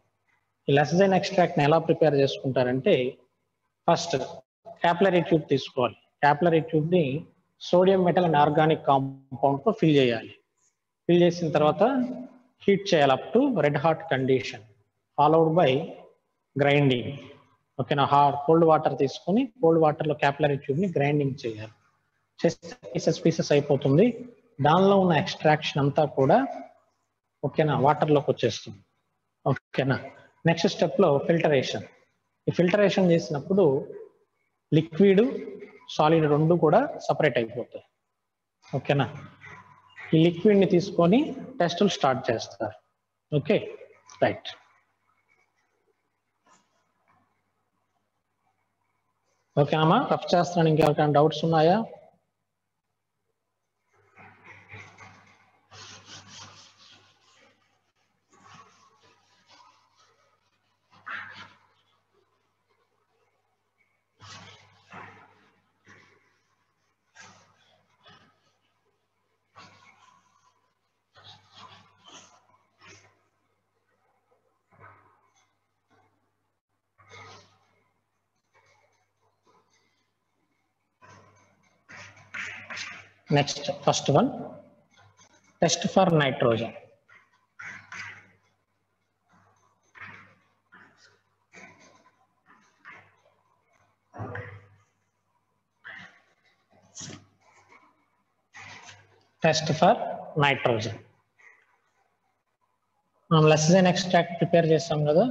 ఈ లెసజైన్ ఎక్స్ట్రాక్ట్ ని ఎలా ప్రిపేర్ చేసుకుంటారంటే ఫస్ట్ క్యాపిలరీ ట్యూబ్ తీసుకోవాలి. క్యాపిలరీ ట్యూబ్ ని sodium metal and organic compound తో ఫిల్ చేయాలి. ఫిల్ చేసిన తర్వాత హీట్ చేయాలి up to red hot condition, followed by grinding. ఓకేనా, కోల్డ్ వాటర్ తీసుకొని కోల్డ్ వాటర్ లో క్యాపిలరీ ట్యూబ్ ని గ్రైండింగ్ చేయాలి. చేస్తే పీసెస్ అయిపోతుంది. దానిలో ఉన్న ఎక్స్ట్రాక్షన్ అంతా కూడా ఓకేనా వాటర్ లోకి వచ్చేస్తుంది. ఓకేనా, నెక్స్ట్ స్టెప్ లో ఫిల్టరేషన్. ఈ ఫిల్టరేషన్ చేసినప్పుడు లిక్విడ్ సాలిడ్ రెండు కూడా సపరేట్ అయిపోతాయి. ఓకేనా, ఈ లిక్విడ్ ని తీసుకొని టెస్టులు స్టార్ట్ చేస్తారు. Okay, right. ఓకే అమ్మా, రఫ్ చేస్తున్నాను. ఇంకెవరికైనా డౌట్స్ ఉన్నాయా? Next, first one, test for nitrogen. Test for nitrogen. మనం లెసజైన్ ఎక్స్ట్రాక్ట్ ప్రిపేర్ చేస్తాం కదా,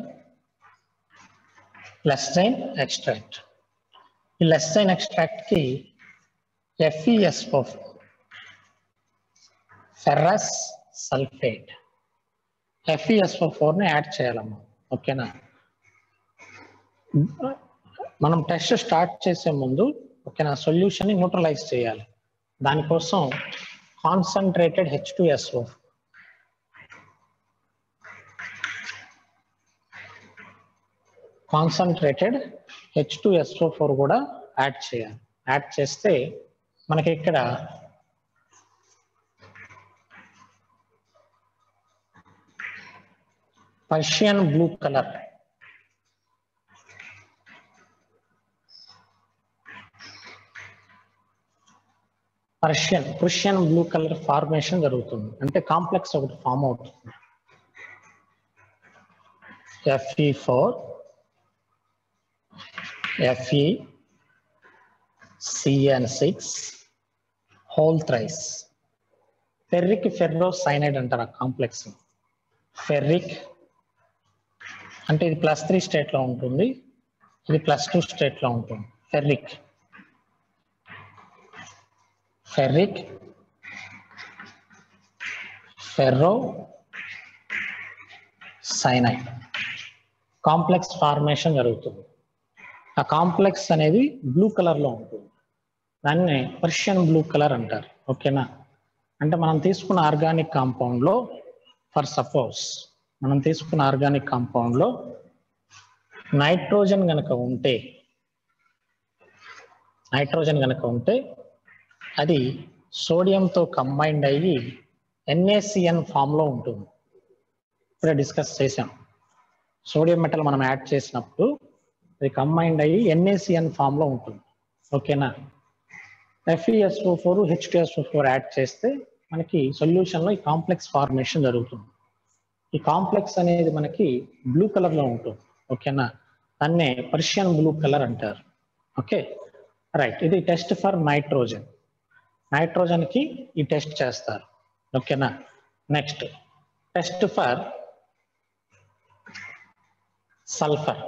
లెసజైన్ ఎక్స్ట్రాక్ట్. ఈ లెసజైన్ ఎక్స్ట్రాక్ట్ కి FeSO4 ఫెర్రస్ సల్ఫేట్ FeSO4 ని యాడ్ చేయాలమ్మా. ఓకేనా. మనం టెస్ట్ స్టార్ట్ చేసే ముందు ఓకేనా సొల్యూషన్ ని న్యూట్రలైజ్ చేయాలి. దానికోసం కాన్సన్ట్రేటెడ్ H2SO కాన్సన్ట్రేటెడ్ H2SO4 కూడా యాడ్ చేయాలి. యాడ్ చేస్తే మనకి ఇక్కడ Persian blue colour Persian blue colour formation జరుగుతుంది. అంటే కాంప్లెక్స్ ఒకటి ఫామ్ అవుతుంది. Fe4 Fe CN6 whole thrice. Ferric ferrocyanide అంటారు ఆ కాంప్లెక్స్. ఫెర్రిక్ అంటే ఇది +3 స్టేట్ లో ఉంటుంది, ఇది +2 స్టేట్ లో ఉంటుంది. Ferric ferro cyanide complex formation జరుగుతుంది. ఆ కాంప్లెక్స్ అనేది బ్లూ కలర్ లో ఉంటుంది. దాన్ని పర్షియన్ బ్లూ కలర్ అంటారు. ఓకేనా. అంటే మనం తీసుకున్న ఆర్గానిక్ కాంపౌండ్ లో ఫర్ సపోజ్ మనం తీసుకున్న ఆర్గానిక్ కాంపౌండ్ లో నైట్రోజన్ గనక ఉంటే అది సోడియంతో కంబైండ్ అయ్యి NaCN ఫామ్ లో ఉంటుంది. ఇప్పుడే డిస్కస్ చేసాం. సోడియం మెటల్ మనం యాడ్ చేసినప్పుడు అది కంబైండ్ అయ్యి NaCN ఫామ్ లో ఉంటుంది. ఓకేనా. FeSO4 H2SO4 యాడ్ చేస్తే మనకి సొల్యూషన్ లో ఈ కాంప్లెక్స్ ఫార్మేషన్ జరుగుతుంది. ఈ కాంప్లెక్స్ అనేది మనకి బ్లూ కలర్ లో ఉంటుంది. ఓకేనా. దాన్నే పర్షియన్ బ్లూ కలర్ అంటారు. Okay right. ఇది టెస్ట్ ఫర్ నైట్రోజన్ కి ఈ టెస్ట్ చేస్తారు. ఓకేనా. Next test for sulphur.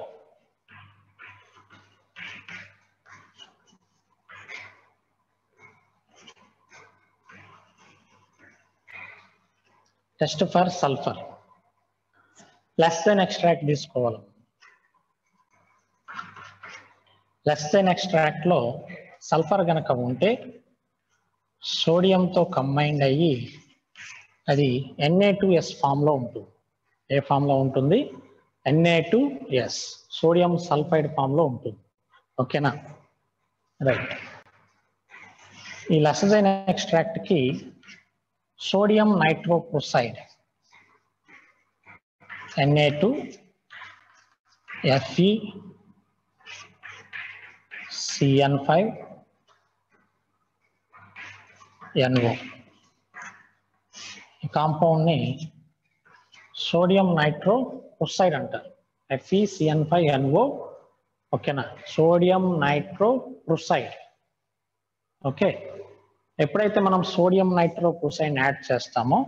Test for sulphur less than extract తీసుకోవాలి. లెస్ దెన్ ఎక్స్ట్రాక్ట్ లో సల్ఫర్ గనక ఉంటే సోడియంతో కంబైండ్ అయ్యి అది Na2S ఫామ్ లో ఉంటుంది. ఏ ఫామ్ లో ఉంటుంది? Na2S సోడియం సల్ఫైడ్ ఫామ్ లో ఉంటుంది. ఓకేనా రైట్. ఈ లెస్ దెన్ ఎక్స్ట్రాక్ట్ కి sodium nitrochloride Na2 Fe CN5 NO ఈ కాంపౌండ్ ని సోడియం నైట్రోక్లోరైడ్ అంటారు. FeCN5NO. ఓకేనా. Sodium nitrochloride. ఓకే. ఎప్పుడైతే మనం సోడియం నైట్రోక్లోరైడ్ యాడ్ చేస్తామో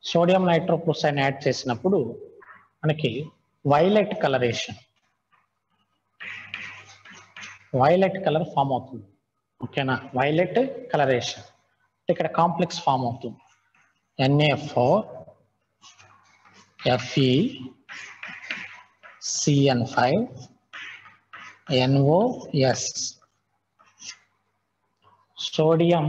సోడియం నైట్రోక్లోరైడ్ యాడ్ చేసినప్పుడు మనకి వైలెట్ కలర్ ఫామ్ అవుతుంది. ఓకేనా. వైలెట్ కలరేషన్ ఇక్కడ కాంప్లెక్స్ ఫామ్ అవుతుంది. Na4 Fe CN5 NOS sodium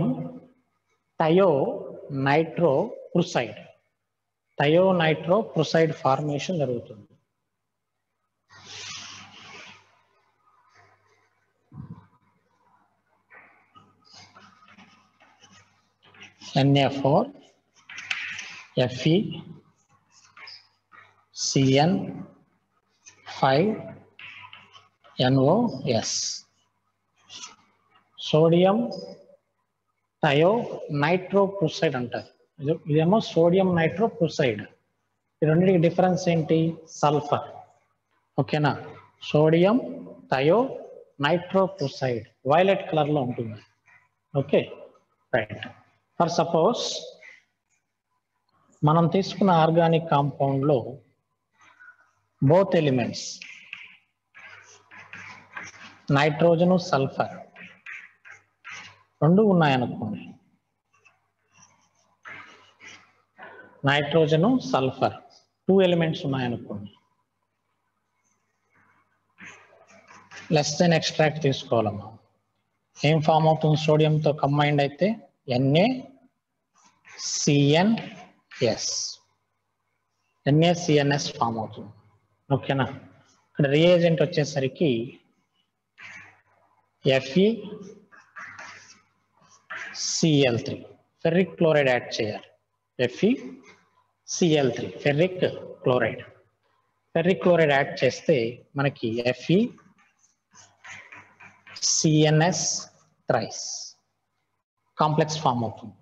thionitrochloride formation జరుగుతుంది. Na4 Fe CN5 NOS sodium థయోనైట్రోక్లోరైడ్ అంటారు. ఇదేమో సోడియం నైట్రోక్లోరైడ్. ఈ రెండింటికి డిఫరెన్స్ ఏంటి? సల్ఫర్. ఓకేనా. సోడియం థయోనైట్రోక్లోరైడ్ వైలెట్ కలర్ లో ఉంటుంది. Okay right. ఫర్ సపోజ్ మనం తీసుకున్న ఆర్గానిక్ కాంపౌండ్ లో బోత్ ఎలిమెంట్స్ నైట్రోజన్ సల్ఫర్ రెండు ఉన్నాయనుకోండి, నైట్రోజన్ సల్ఫర్ 2 ఎలిమెంట్స్ ఉన్నాయనుకోండి, లెస్ దెన్ ఎక్స్ట్రాక్ట్ తీసుకోవాలమ్మా. ఏం ఫామ్ అవుతుంది? సోడియంతో కంబైండ్ అయితే NaCNS ఫామ్ అవుతుంది. ఓకేనా? ఇక్కడ రియేజెంట్ వచ్చేసరికి FeCl3 ఫెర్రిక్ క్లోరైడ్ యాడ్ చేయాలి. FeCl3 ఫెర్రిక్ క్లోరైడ్ యాడ్ చేస్తే మనకి FeCNS థ్రైస్ కాంప్లెక్స్ ఫామ్ అవుతుంది.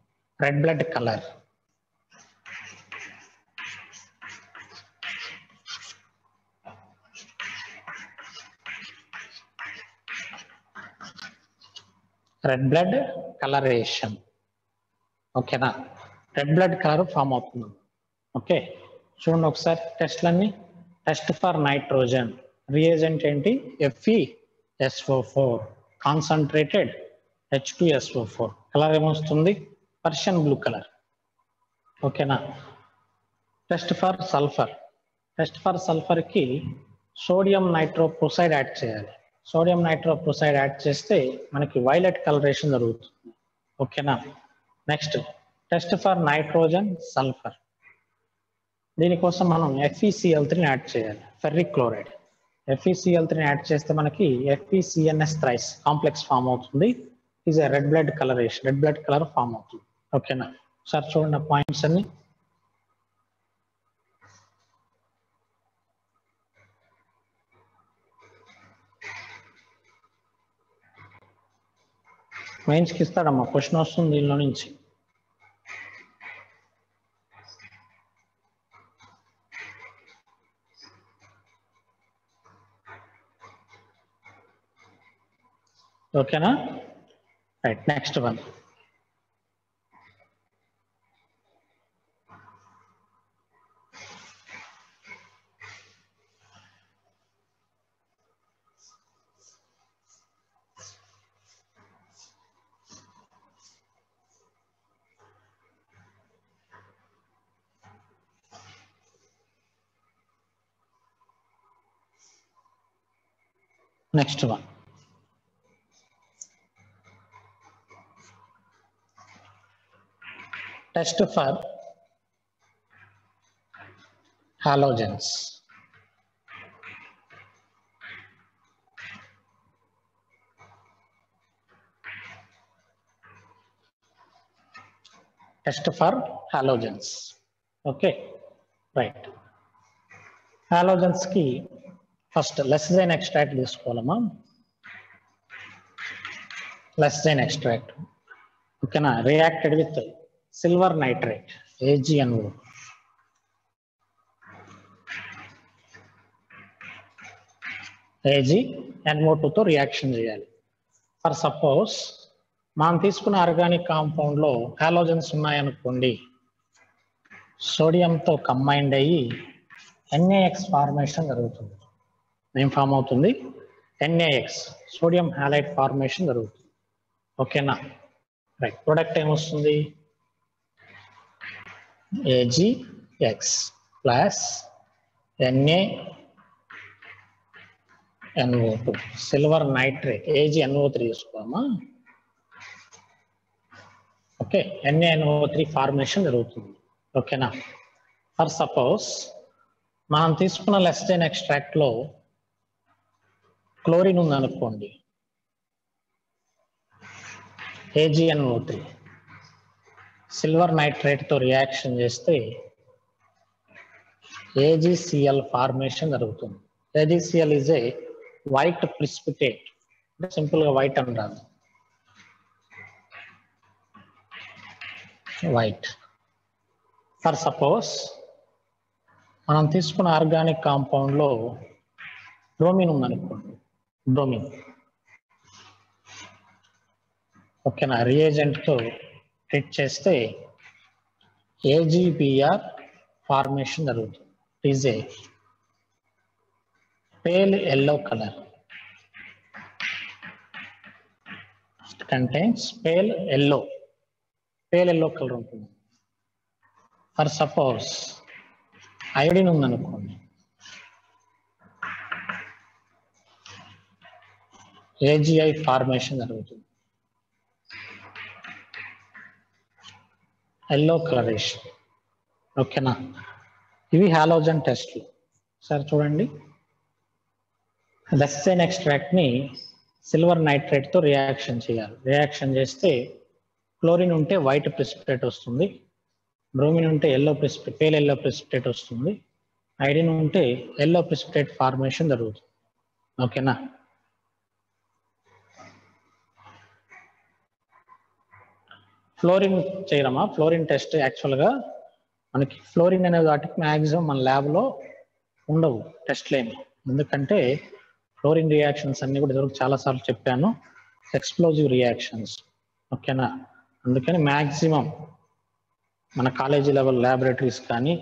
Red blood colour. Red blood colouration. ఓకేనా? రెడ్ బ్లడ్ కలర్ ఫామ్ అవుతుంది. ఓకే, చూడండి ఒకసారి టెస్ట్లన్నీ. టెస్ట్ ఫర్ నైట్రోజన్ రియేజెంట్ ఏంటి? FeSO4 concentrated H2SO4. కలర్ ఏమొస్తుంది? Persian blue colour. ఓకేనా? టెస్ట్ ఫర్ సల్ఫర్ కి సోడియం నైట్రోప్రోసైడ్ యాడ్ చేయాలి. సోడియం నైట్రోప్రోసైడ్ యాడ్ చేస్తే మనకి వైలెట్ కలరేషన్ జరుగుతుంది. ఓకేనా? Next test for nitrogen sulphur. దీనికోసం మనం FeCl3 యాడ్ చేయాలి. Ferric chloride. FeCl3 యాడ్ చేస్తే మనకి FeCNS థ్రైస్ కాంప్లెక్స్ ఫామ్ అవుతుంది. Is a red blood colouration. Red blood colour form అవుతుంది. ఓకేనా? సార్ చూడండి పాయింట్స్ అన్ని. మెయిన్స్కి ఇస్తాడమ్మా, క్వశ్చన్ వస్తుంది దీనిలో నుంచి. ఓకేనా? Right, next one. Next one. Test for halogens. Test for halogens. Okay, right. Halogens ki first less than extract తీసుకోవాలమ్మా. less than extract. Okay na, reacted with silver nitrate AgNO. AgNO2 తో reaction చేయాలి. For suppose మనం తీసుకున్న organic compound లో halogens ఉన్నాయనుకోండి, సోడియంతో combined అయ్యి NaX formation జరుగుతుంది. ఏం form అవుతుంది? NaX, సోడియం హాలైడ్ ఫార్మేషన్ జరుగుతుంది. ఓకేనా? రైట్. ప్రొడక్ట్ ఏమొస్తుంది? AgX plus NaNO2 silver nitrate AgNO3 తీసుకోమా. ఓకే, NaNO3 ఫార్మేషన్ జరుగుతుంది. ఓకేనా? ఫర్ సపోజ్ మనం తీసుకున్న లెస్ దెన్ ఎక్స్ట్రాక్ట్ లో క్లోరిన్ ఉందనుకోండి, AgNO3 సిల్వర్ నైట్రేట్ తో రియాక్షన్ చేస్తే AgCl ఫార్మేషన్ జరుగుతుంది. AgCl is a white precipitate. Simple గా వైట్ అని రాదు, వైట్. ఫర్ సపోజ్ మనం తీసుకున్న ఆర్గానిక్ కాంపౌండ్ లో బ్రోమిన్ ఉందనుకోండి, బ్రోమిన్. ఓకేనా? రియేజెంట్ తో ట్రీట్ చేస్తే AgBr ఫార్మేషన్ జరుగుతుంది. Is a pale yellow colour. contains pale yellow colour ఉంటుంది. ఫర్ సపోజ్ ఐడిన్ ఉందనుకోండి, AgI ఫార్మేషన్ జరుగుతుంది, ఎల్లో కలరేషన్. ఓకేనా, ఇవి హాలోజన్ టెస్ట్లు. సార్ చూడండి, లెస్సైన్ ఎక్స్ట్రాక్ట్ ని సిల్వర్ నైట్రేట్ తో రియాక్షన్ చేయాలి. రియాక్షన్ చేస్తే క్లోరిన్ ఉంటే వైట్ ప్రెసిపిటేట్ వస్తుంది, బ్రోమిన్ ఉంటే పేల్ ఎల్లో ప్రెసిపిటేట్ వస్తుంది, ఐడిన్ ఉంటే ఎల్లో ప్రెసిపిటేట్ ఫార్మేషన్ జరుగుతుంది. ఓకేనా, ఫ్లోరిన్ చేయడమా? ఫ్లోరిన్ టెస్ట్ యాక్చువల్గా మనకి ఫ్లోరిన్ అనే వాటికి మ్యాక్సిమం మన ల్యాబ్లో ఉండవు టెస్ట్లేమి, ఎందుకంటే ఫ్లోరిన్ రియాక్షన్స్ అన్ని కూడా ఇదివరకు చాలాసార్లు చెప్పాను, ఎక్స్ప్లోజివ్ రియాక్షన్స్. ఓకేనా, అందుకని మ్యాక్సిమం మన కాలేజీ లెవెల్ ల్యాబొరేటరీస్ కానీ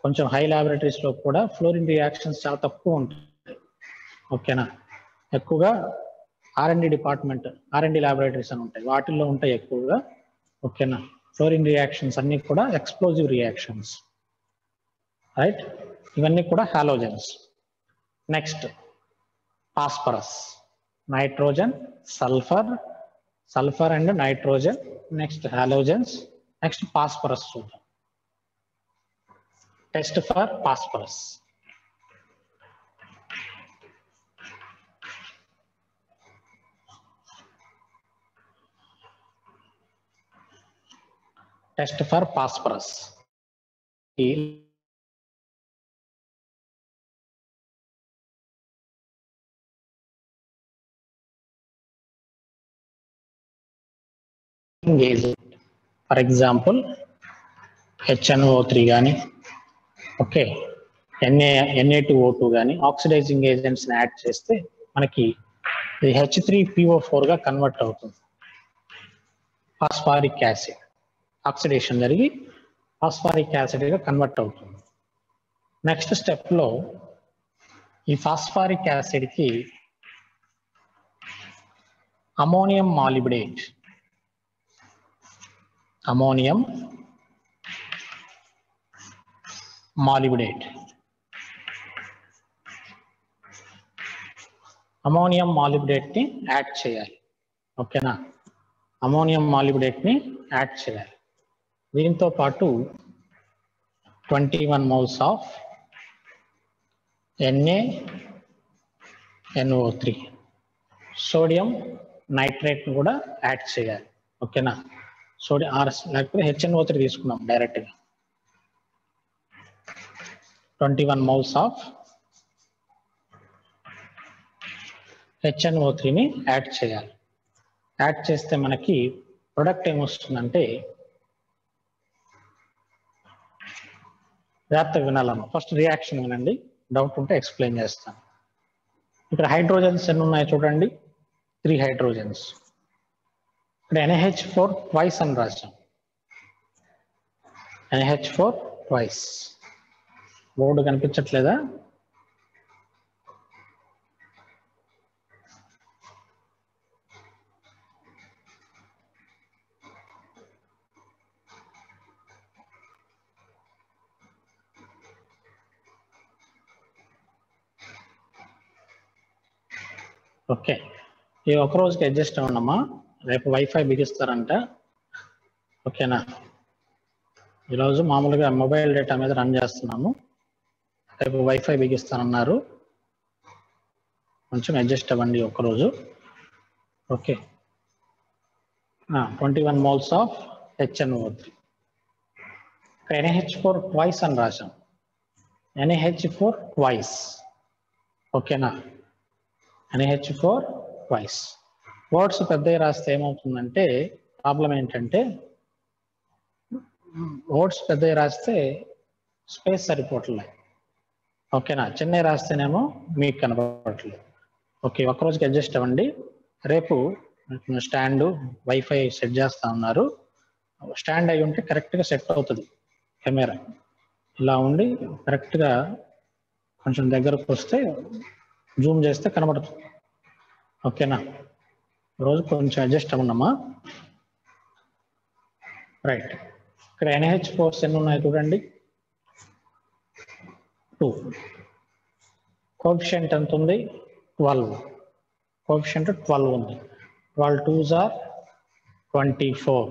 కొంచెం హై ల్యాబొరేటరీస్లో కూడా ఫ్లోరిన్ రియాక్షన్స్ చాలా తక్కువ ఉంటాయి. ఓకేనా, ఎక్కువగా R&D డిపార్ట్మెంట్, R&D ల్యాబొరేటరీస్ అని ఉంటాయి, వాటిల్లో ఉంటాయి ఎక్కువగా. ఓకేనా, ఫ్లోరిన్ రియాక్షన్స్ అన్ని కూడా ఎక్స్ప్లోజివ్ రియాక్షన్స్, రైట్? ఇవన్నీ కూడా halogens. Next phosphorus, nitrogen, sulphur and nitrogen, next halogens, next phosphorus చూద్దాం. Test for phosphorus. Test for phosphorus for example HNO3 కానీ, ఓకే, Na2O2 కానీ ఆక్సిడైజింగ్ ఏజెంట్స్ యాడ్ చేస్తే మనకి H3PO4 గా కన్వర్ట్ అవుతుంది. ఫాస్ఫారిక్ యాసిడ్ ఆక్సిడేషన్ జరిగి ఫాస్ఫారిక్ యాసిడ్ గా convert అవుతుంది. నెక్స్ట్ స్టెప్ లో ఈ ఫాస్ఫారిక్ యాసిడ్ కి అమోనియం మాలిబ్డేట్ ని యాడ్ చేయాలి. ఓకేనా, అమోనియం మాలిబ్డేట్ ని యాడ్ చేయాలి. దీంతో పాటు 21 moles of NaNO3 sodium nitrate ని కూడా యాడ్ చేయాలి. ఓకేనా, సోడియం లేకపోతే HNO3 తీసుకున్నాం డైరెక్ట్ గా. 21 moles ఆఫ్ HNO3 ని యాడ్ చేయాలి. యాడ్ చేస్తే మనకి ప్రొడక్ట్ ఏమొస్తుందంటే, జాగ్రత్తగా వినాలమ్మా, ఫస్ట్ రియాక్షన్ వినండి, డౌట్ ఉంటే ఎక్స్ప్లెయిన్ చేస్తాను. ఇక్కడ హైడ్రోజన్స్ ఎన్ని ఉన్నాయి చూడండి, 3 హైడ్రోజన్స్. ఇక్కడ NaH4 ట్వైస్ అని రాసాం, NaH4 ట్వైస్. బోర్డు కనిపించట్లేదా? ఓకే, ఈ ఒక రోజుకి అడ్జస్ట్ అవ్వనమ్మా, రేపు వైఫై బిగిస్తారంట. ఓకేనా, ఈరోజు మామూలుగా మొబైల్ డేటా మీద రన్ చేస్తున్నాము, రేపు వైఫై బిగిస్తానన్నారు, కొంచెం అడ్జస్ట్ అవ్వండి ఒకరోజు. Okay, 21 moles of HNO3. NaH4 twice అని రాశాం, NaH4 ట్వైస్. ఓకేనా, NaH4 ట్వైస్. వర్డ్స్ పెద్దవి రాస్తే ఏమవుతుందంటే ప్రాబ్లం ఏంటంటే, వర్డ్స్ పెద్దవి రాస్తే స్పేస్ సరిపోవట్లేదు. ఓకేనా, చిన్నవి రాస్తేనేమో మీకు కనపడట్లేదు. ఓకే, ఒక్కరోజుకి అడ్జస్ట్ అవ్వండి. రేపు స్టాండ్ వైఫై సెట్ చేస్తా ఉన్నారు, స్టాండ్ అయి ఉంటే కరెక్ట్గా సెట్ అవుతుంది కెమెరా. ఇలా ఉండి కరెక్ట్గా కొంచెం దగ్గరకు వస్తే జూమ్ చేస్తే కనబడుతుంది. ఓకేనా, రోజు కొంచెం అడ్జస్ట్ అవ్వమ్మా. రైట్, ఇక్కడ NH4s ఎన్ని ఉన్నాయి చూడండి, 2. కోఎఫిషియంట్ ఎంత ఉంది, 12. కోఎఫిషియంట్ 12 ఉంది. 12 2s are 24,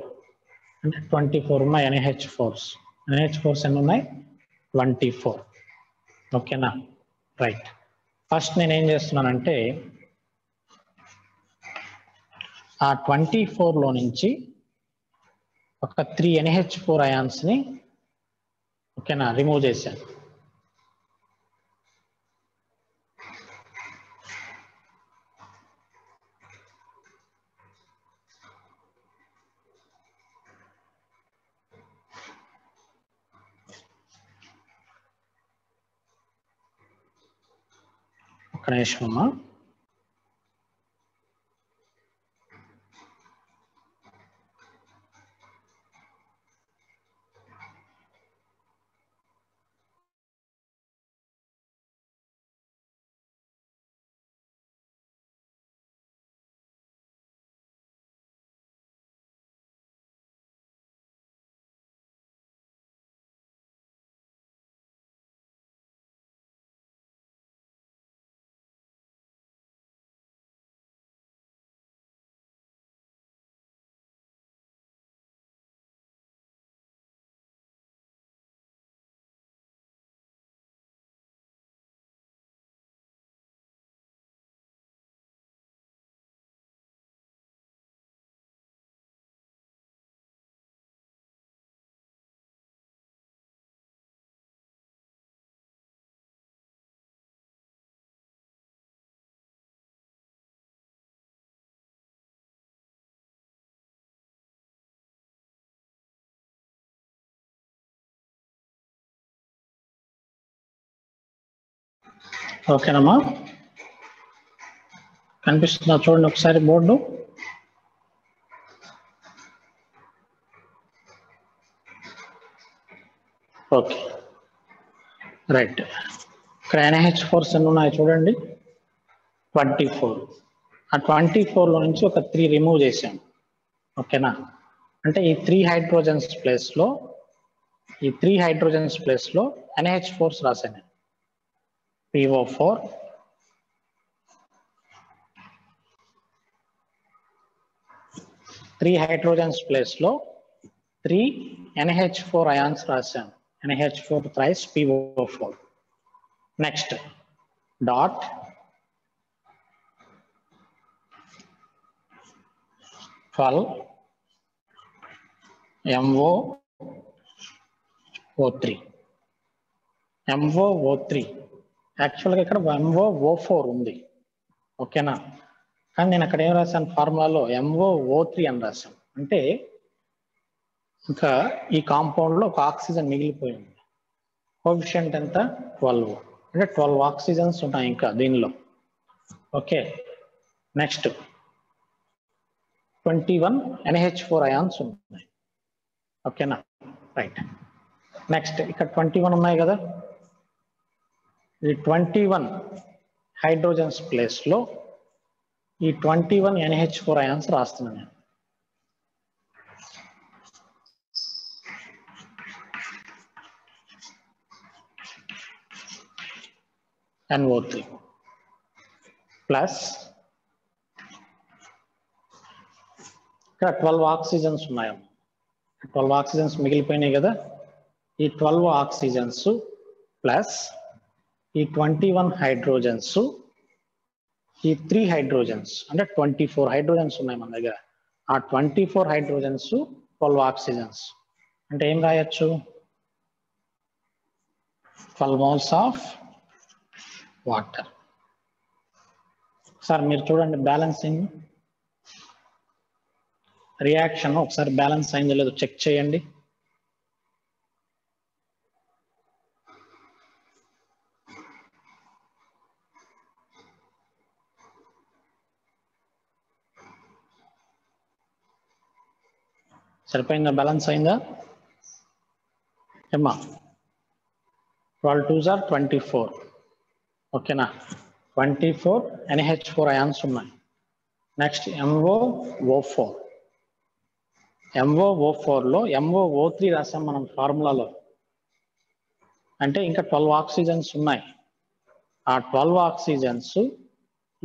అంటే 24 ఉన్నాయి NH4s. NH4s ఎన్ని ఉన్నాయి, 24. ఓకేనా. రైట్, ఫస్ట్ నేను ఏం చేస్తున్నానంటే ఆ 24లో నుంచి ఒక 3 NH4 అయాన్స్ ని ఓకేనా రిమూవ్ చేశాను. ఒక నిమిషం అమ్మా. ఓకేనమ్మా, కనిపిస్తుందా చూడండి ఒకసారి బోర్డు. ఓకే రైట్, ఇక్కడ NH4s ఎన్ని ఉన్నాయి చూడండి, 24. ఆ 24లో నుంచి ఒక 3 రిమూవ్ చేశాం. ఓకేనా, అంటే ఈ 3 హైడ్రోజన్స్ ప్లేస్లో NH4s రాశాను. PO4 3 హైడ్రోజన్స్ ప్లేస్లో 3 NH4 అయాన్స్ రాశాను. NH4 thrice PO4. Next dot MOO3. MOO3 యాక్చువల్గా ఇక్కడ MOO4 ఉంది. ఓకేనా, కానీ నేను అక్కడ ఏం రాశాను, ఫార్ములాలో MOO3 అని రాశాను. అంటే ఇంకా ఈ కాంపౌండ్లో ఒక ఆక్సిజన్ మిగిలిపోయింది. కోఎఫిషియంట్ ఎంత, 12. అంటే 12 ఆక్సిజన్స్ ఉన్నాయి ఇంకా దీనిలో. ఓకే, నెక్స్ట్ 21 NH4 అయాన్స్ ఉన్నాయి. ఓకేనా, రైట్. నెక్స్ట్ ఇక్కడ 21 ఉన్నాయి కదా, ఈ 21 హైడ్రోజన్స్ ప్లేస్లో ఈ 21 NH4 అయాన్స్ రాస్తున్నాను నేను. NO3 ప్లస్ ఇక్కడ 12 ఆక్సిజన్స్ ఉన్నాయి. 12 ఆక్సిజన్స్ మిగిలిపోయినాయి కదా, ఈ 12 ఆక్సిజన్స్ ప్లస్ ఈ 21 హైడ్రోజన్స్, ఈ 3 హైడ్రోజన్స్, అంటే 24 హైడ్రోజన్స్ ఉన్నాయి మన దగ్గర. ఆ 24 హైడ్రోజన్స్ 12 ఆక్సిజన్స్ అంటే ఏం రాయొచ్చు, 12 moles ఆఫ్ వాటర్. సార్ మీరు చూడండి బ్యాలెన్సింగ్ రియాక్షన్ ఒకసారి బ్యాలెన్స్ అయిందో లేదో చెక్ చేయండి. సరిపోయిందా, బ్యాలెన్స్ అయిందా ఏమ్మా? 12 2s are 24. ఓకేనా, 24 NH4 అయాన్స్ ఉన్నాయి. Next MoO4. MoO4లో MoO3 రాసాం మనం ఫార్ములాలో. అంటే ఇంకా 12 ఆక్సిజన్స్ ఉన్నాయి. ఆ 12 ఆక్సిజన్స్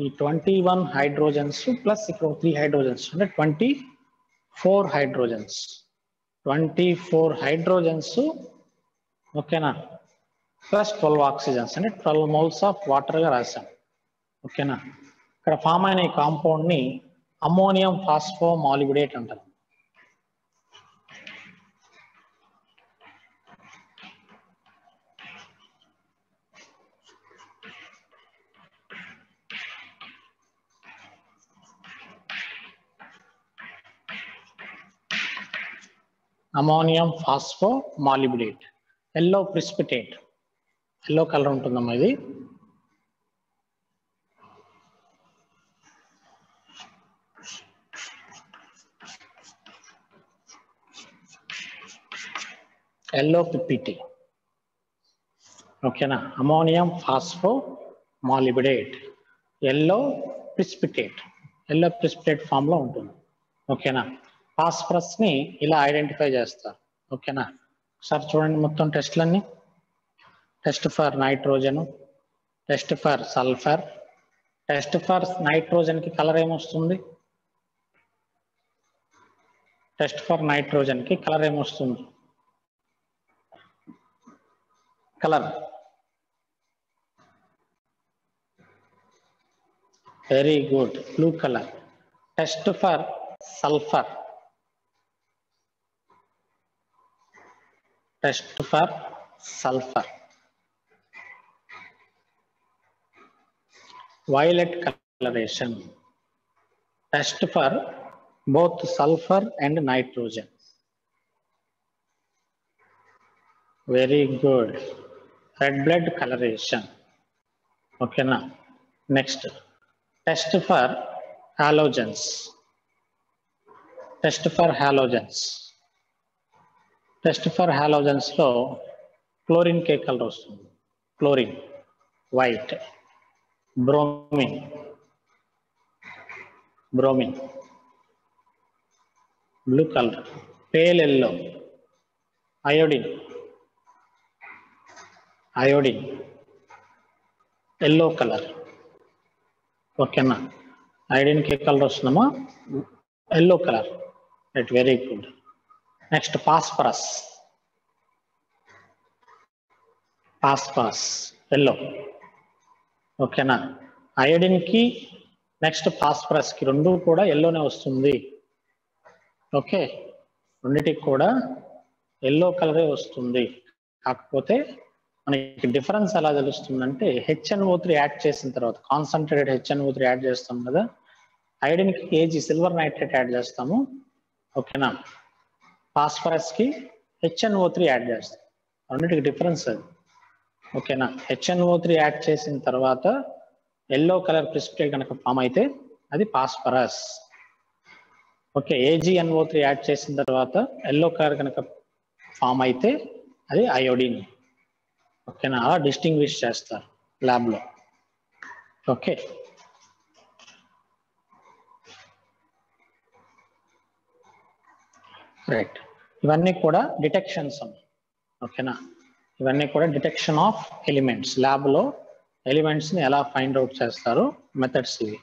ఈ 21 హైడ్రోజన్స్ ప్లస్ ఇక్కడ 3 హైడ్రోజన్స్ అంటే 24 హైడ్రోజన్స్. 24 హైడ్రోజన్స్ ఓకేనా, ప్లస్ 12 ఆక్సిజన్స్ అంటే 12 మోల్స్ ఆఫ్ వాటర్గా రాసాం. ఓకేనా, ఇక్కడ ఫామ్ అయిన ఈ కాంపౌండ్ని అమ్మోనియం ఫాస్ఫోమాలిబిడేట్ అంటారు. Ammonium phosphomolybdate. Yellow precipitate, yellow colour ఉంటుందమ్మా ఇది. Yellow PPT. ఓకేనా, ammonium phosphomolybdate yellow precipitate, yellow precipitate form లో ఉంటుంది. ఓకేనా, ఫాస్ఫరస్ ని ఇలా ఐడెంటిఫై చేస్తారు. ఓకేనా, ఒకసారి చూడండి మొత్తం టెస్ట్లన్నీ. Test for nitrogen, test for sulphur. Test for nitrogen కి కలర్ ఏమొస్తుంది? టెస్ట్ ఫర్ నైట్రోజన్ కి కలర్ ఏమొస్తుంది? Colour very good, blue colour. Test for sulphur, test for sulphur violet colouration. Test for both sulfur and nitrogen. Very good, red blood coloration. Okay na. Next, test for halogens. Test for halogens. Test for halogens lo chlorine ke color vastundi. Chlorine white, bromine blue color, pale yellow, iodine yellow color. Okay na, iodine ke color vastundama, yellow color. Right, very good. Next, phosphorus yellow. Okay na, iodine ki next phosphorus ki rendu kuda yellow ne vastundi. Okay, రెండింటికి కూడా yellow కలరే వస్తుంది. కాకపోతే మనకి difference ఎలా తెలుస్తుందంటే HNO3 add చేసిన తర్వాత, concentrated HNO3 add చేస్తాం కదా, ఐరన్కి Ag సిల్వర్ నైట్రేట్ యాడ్ చేస్తాము. ఓకేనా, ఫాస్ఫరస్ కి HNO3 యాడ్ చేస్తాం. రెండింటికి డిఫరెన్స్ అది. ఓకేనా, HNO3 యాడ్ చేసిన తర్వాత ఎల్లో కలర్ ప్రిసిపిటేట్ కనుక ఫామ్ అయితే అది ఫాస్ఫరస్. ఓకే, AgNO3 యాడ్ చేసిన తర్వాత ఎల్లో కలర్ కనుక ఫామ్ అయితే అది అయోడిన్. ఓకేనా, అలా డిస్టింగ్విష్ చేస్తారు ల్యాబ్లో. Okay, right. ఇవన్నీ కూడా డిటెక్షన్స్. ఓకేనా, ఇవన్నీ కూడా డిటెక్షన్ ఆఫ్ ఎలిమెంట్స్. ల్యాబ్లో ఎలిమెంట్స్ని ఎలా ఫైండ్ అవుట్ చేస్తారు, మెథడ్స్ ఇవి.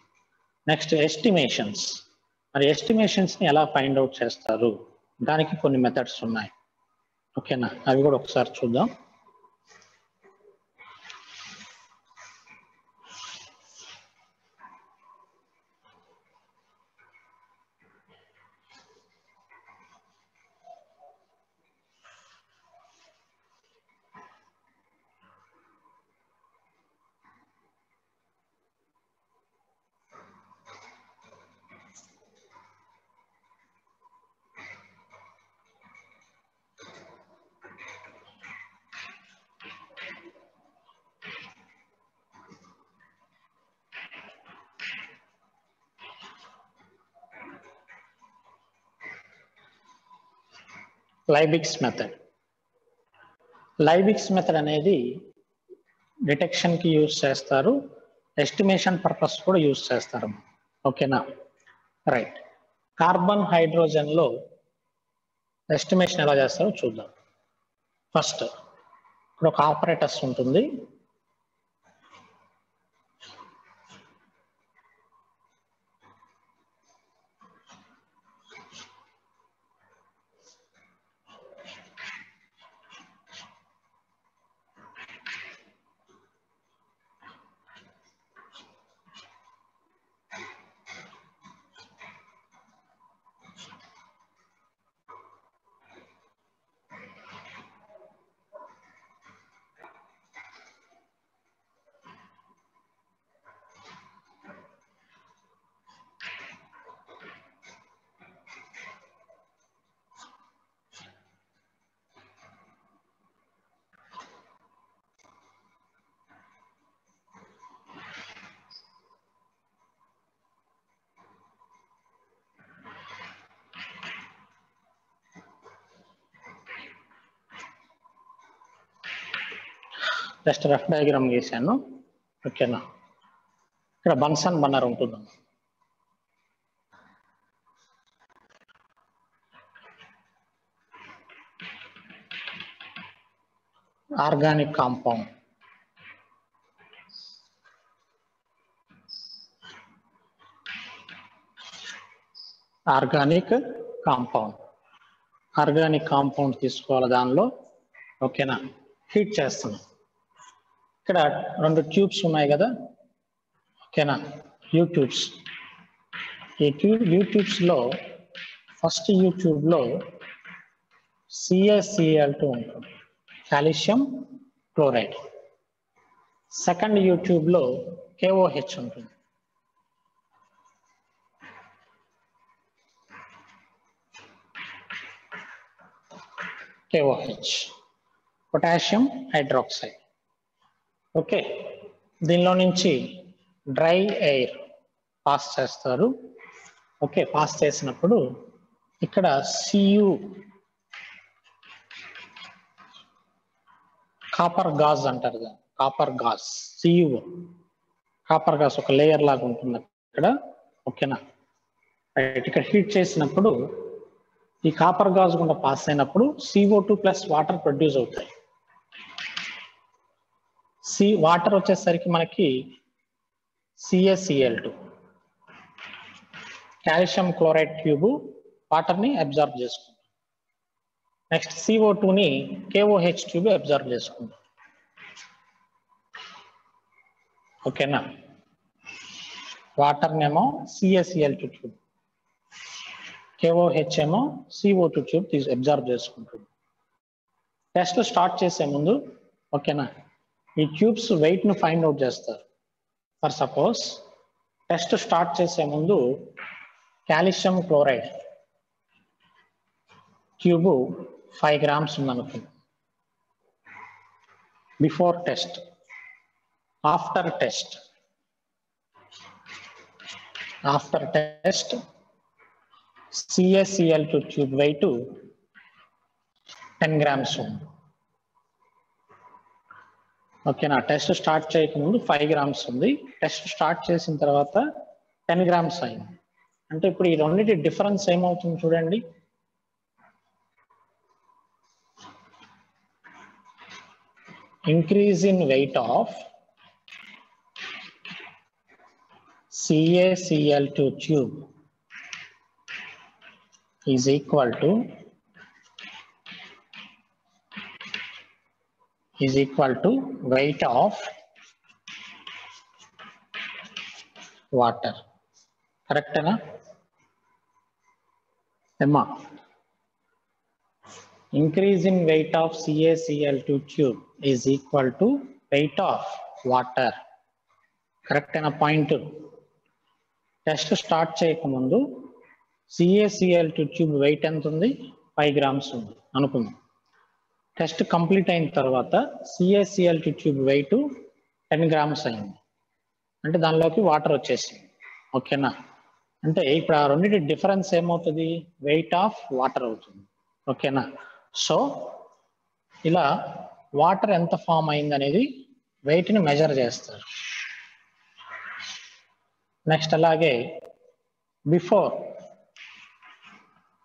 Next estimations. మరి ఎస్టిమేషన్స్ ని ఎలా ఫైండ్ అవుట్ చేస్తారు, దానికి కొన్ని మెథడ్స్ ఉన్నాయి. ఓకేనా, అవి కూడా ఒకసారి చూద్దాం. లైబిక్స్ మెథడ్. లైబిక్స్ మెథడ్ అనేది డిటెక్షన్ కి యూజ్ చేస్తారు, ఎస్టిమేషన్ పర్పస్ కూడా యూజ్ చేస్తారు. ఓకేనా, రైట్. కార్బన్ హైడ్రోజన్ లో ఎస్టిమేషన్ ఎలా చేస్తారో చూద్దాం. ఫస్ట్ ఇక్కడ ఒక ఆపరేటర్స్ ఉంటుంది. జస్ట్ రఫ్ డయాగ్రామ్ గీసాను. ఓకేనా. ఇక్కడ బన్సన్ బన్నర్ ఉంటుంది. ఆర్గానిక్ కాంపౌండ్, ఆర్గానిక్ కాంపౌండ్ తీసుకోవాలి. దానిలో ఓకేనా హీట్ చేస్తున్నాం. ఇక్కడ 2 ట్యూబ్స్ ఉన్నాయి కదా, ఓకేనా, యూ ట్యూబ్స్. ఈ యూ ట్యూబ్స్ లో ఫస్ట్ యూ ట్యూబ్ లో CaCl2 ఉంటుంది, calcium chloride. Second you tube లో KOH ఉంటుంది. KOH potassium hydroxide. ఓకే, దీనిలో నుంచి డ్రై ఎయిర్ పాస్ చేస్తారు. ఓకే, పాస్ చేసినప్పుడు ఇక్కడ Cu కాపర్ గాజ్ అంటారు కదా, copper gauge, Cu copper gauge ఒక లేయర్ లాగా ఉంటుంది ఇక్కడ. ఓకేనా రైట్. ఇక్కడ హీట్ చేసినప్పుడు ఈ కాపర్ గాజ్ గుండా పాస్ అయినప్పుడు CO2 ప్లస్ వాటర్ ప్రొడ్యూస్ అవుతాయి. వాటర్ వచ్చేసరికి మనకి CaCl2, కాల్షియం క్లోరైడ్ ట్యూబ్ వాటర్ని అబ్జర్వ్ చేసుకుంటాం. నెక్స్ట్ CO2ని KOH ట్యూబ్ అబ్జర్వ్ చేసుకుంటాం. ఓకేనా, వాటర్నేమో CaCl2 ట్యూబ్, KOH ఏమో CO2 ట్యూబ్ అబ్జర్వ్ చేసుకుంటుంది. టెస్ట్ స్టార్ట్ చేసే ముందు ఓకేనా ఈ ట్యూబ్స్ వెయిట్ ను ఫైండ్ అవుట్ చేస్తారు. ఫర్ సపోజ్ టెస్ట్ స్టార్ట్ చేసే ముందు కాల్షియం క్లోరైడ్ ట్యూబ్ 5 grams ఉందనుకుంది before test. After test CaCl2 tube weight 10 grams ఉంది. ఓకేనా, టెస్ట్ స్టార్ట్ చేయకముందు 5 grams ఉంది, టెస్ట్ స్టార్ట్ చేసిన తర్వాత 10 grams అయింది. అంటే ఇప్పుడు ఈ రెండింటి డిఫరెన్స్ ఏమవుతుంది చూడండి. Increase in weight of CaCl2 tube is equal to weight of water. కరెక్టేనా ఏమ్మా? Increase in weight of CaCl2 tube is equal to weight of water. కరెక్టేనా పాయింట్? టెస్ట్ స్టార్ట్ చేయకముందు CaCl2 ట్యూబ్ వెయిట్ ఎంత ఉంది? 5 grams ఉంది అనుకుందాం. Test complete అయిన తర్వాత CaCl2 ట్యూబ్ వెయిట్ 10 grams అయింది. అంటే దానిలోకి వాటర్ వచ్చేసింది. ఓకేనా, అంటే ఇప్పుడు ఆ రెండింటి డిఫరెన్స్ ఏమవుతుంది? వెయిట్ ఆఫ్ వాటర్ అవుతుంది. ఓకేనా, సో ఇలా వాటర్ ఎంత ఫామ్ అయింది అనేది వెయిట్ ని మెజర్ చేస్తారు. నెక్స్ట్ అలాగే బిఫోర్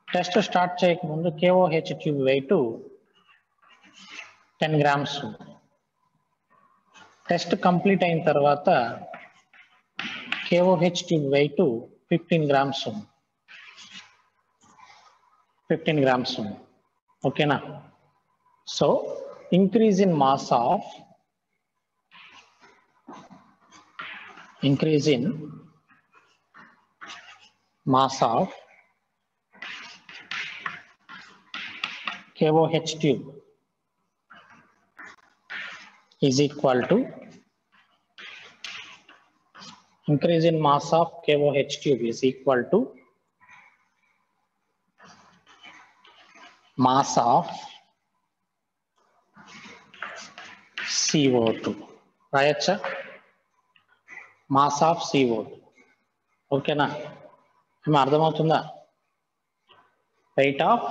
టెస్ట్ స్టార్ట్ చేయకముందు KOH tube weight 10 grams. Test complete అయిన తర్వాత KOH tube weight 15 grams. 15 grams. ఓకేనా? So increase in mass of KOH tube is equal to increase in mass of KOH tube is equal to mass of CO2. రాయచ్చా? Mass of CO2. ఓకేనా? ఏమో అర్థమవుతుందా? Weight of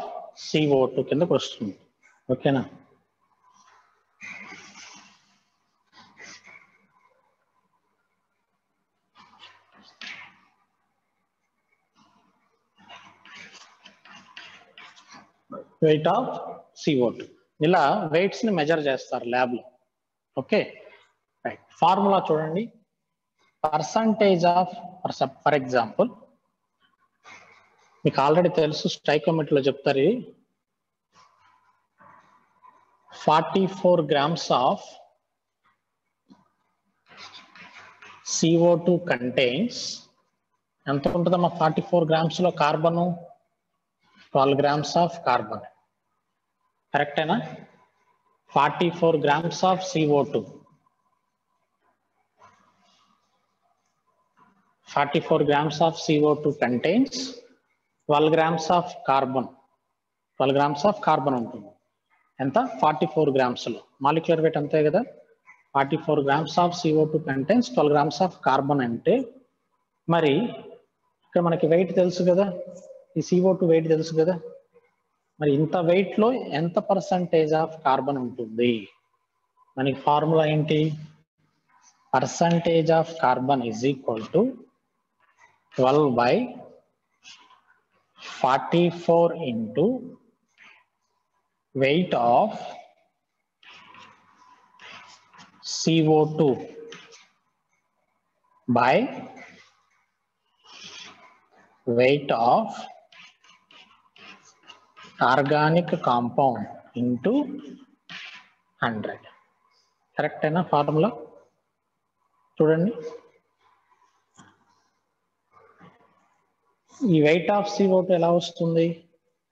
CO2 కిందకు వస్తుంది. ఓకేనా? Weight of CO2. ఇలా weights ని measure చేస్తారు ల్యాబ్ లో. Okay right. ఫార్ములా చూడండి. పర్సంటేజ్ ఆఫ్, ఫర్ ఎగ్జాంపుల్ మీకు ఆల్రెడీ తెలుసు, స్టైకోమెట్రీలో చెప్తారు. 44 grams of CO2 contains ఎంత ఉంటుందమ్మా? 44 grams లో కార్బను 12 grams ఆఫ్ కార్బన్. కరెక్టేనా? 44 grams of CO2. 44 grams of CO2 contains 12 grams of carbon. 12 grams of carbon ఉంటుంది. ఎంత? 44 grams లో. మాలిక్యులర్ వెయిట్ అంతే కదా. 44 grams of CO2 contains 12 grams of carbon అంటే మరి ఇక్కడ మనకి వెయిట్ తెలుసు కదా, ఈ CO2 వెయిట్ తెలుసు కదా. మరి ఇంత వెయిట్ లో ఎంత పర్సంటేజ్ ఆఫ్ కార్బన్ ఉంటుంది? మనకి ఫార్ములా ఏంటి? Percentage of carbon is equal to 12/44 into weight of CO2 by weight of organic compound into 100. కరెక్టేనా ఫార్ములా? చూడండి, ఈ వెయిట్ ఆఫ్ CO2 ఎలా వస్తుంది?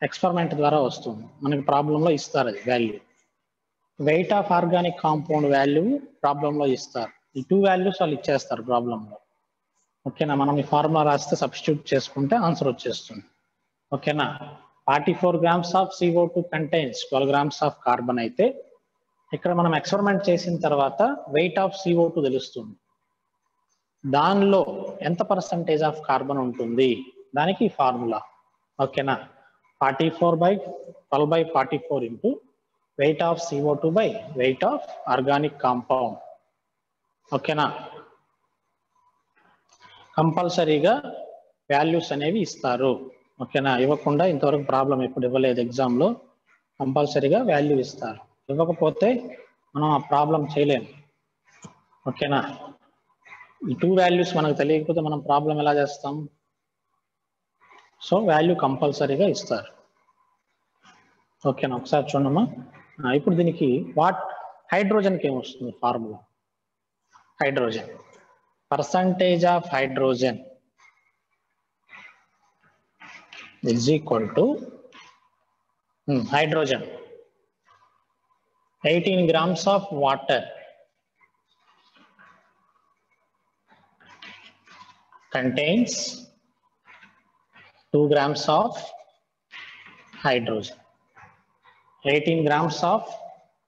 ఎక్స్పెరిమెంట్ ద్వారా వస్తుంది. మనకి ప్రాబ్లంలో ఇస్తారు అది value. Weight of organic compound value ప్రాబ్లంలో ఇస్తారు. ఈ 2 వాల్యూస్ వాళ్ళు ఇచ్చేస్తారు ప్రాబ్లంలో. ఓకేనా? మనం ఈ ఫార్ములా రాస్తే సబ్స్టిట్యూట్ చేసుకుంటే ఆన్సర్ వచ్చేస్తుంది. ఓకేనా? 44 grams of CO2 contains 12 grams of carbon అయితే ఇక్కడ మనం ఎక్స్పెరిమెంట్ చేసిన తర్వాత వెయిట్ ఆఫ్ CO2 తెలుస్తుంది. దానిలో ఎంత పర్సంటేజ్ ఆఫ్ కార్బన్ ఉంటుంది దానికి ఫార్ములా. ఓకేనా? 44/12/44 into weight of CO2 by weight of organic compound. ఓకేనా? కంపల్సరీగా వాల్యూస్ అనేవి ఇస్తారు. ఓకేనా? ఇవ్వకుండా ఇంతవరకు ప్రాబ్లం ఎప్పుడు ఇవ్వలేదు ఎగ్జామ్లో. కంపల్సరీగా వాల్యూ ఇస్తారు. ఇవ్వకపోతే మనం ఆ ప్రాబ్లం చేయలేము. ఓకేనా? ఈ 2 వాల్యూస్ మనకు తెలియకపోతే మనం ప్రాబ్లం ఎలా చేస్తాం? సో వాల్యూ కంపల్సరీగా ఇస్తారు. ఓకేనా? ఒకసారి చూడమ్మా. ఇప్పుడు దీనికి హైడ్రోజన్కి ఏమొస్తుంది formula? Hydrogen percentage of hydrogen is equal to hydrogen 18 grams of water contains 2 grams of hydrogen. 18 grams of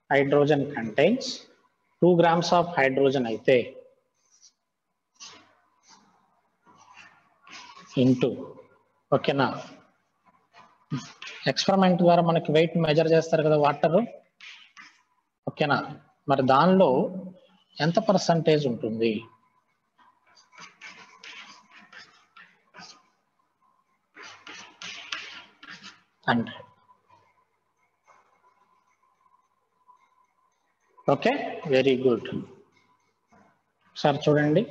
hydrogen contains 2 grams of hydrogen అయితే ఇంటూ. ఓకేనా? ఎక్స్పెరిమెంట్ ద్వారా మనకి వెయిట్ మెజర్ చేస్తారు కదా వాటర్. ఓకేనా? మరి దానిలో ఎంత పర్సంటేజ్ ఉంటుంది? 100. Okay, very good. సార్ చూడండి,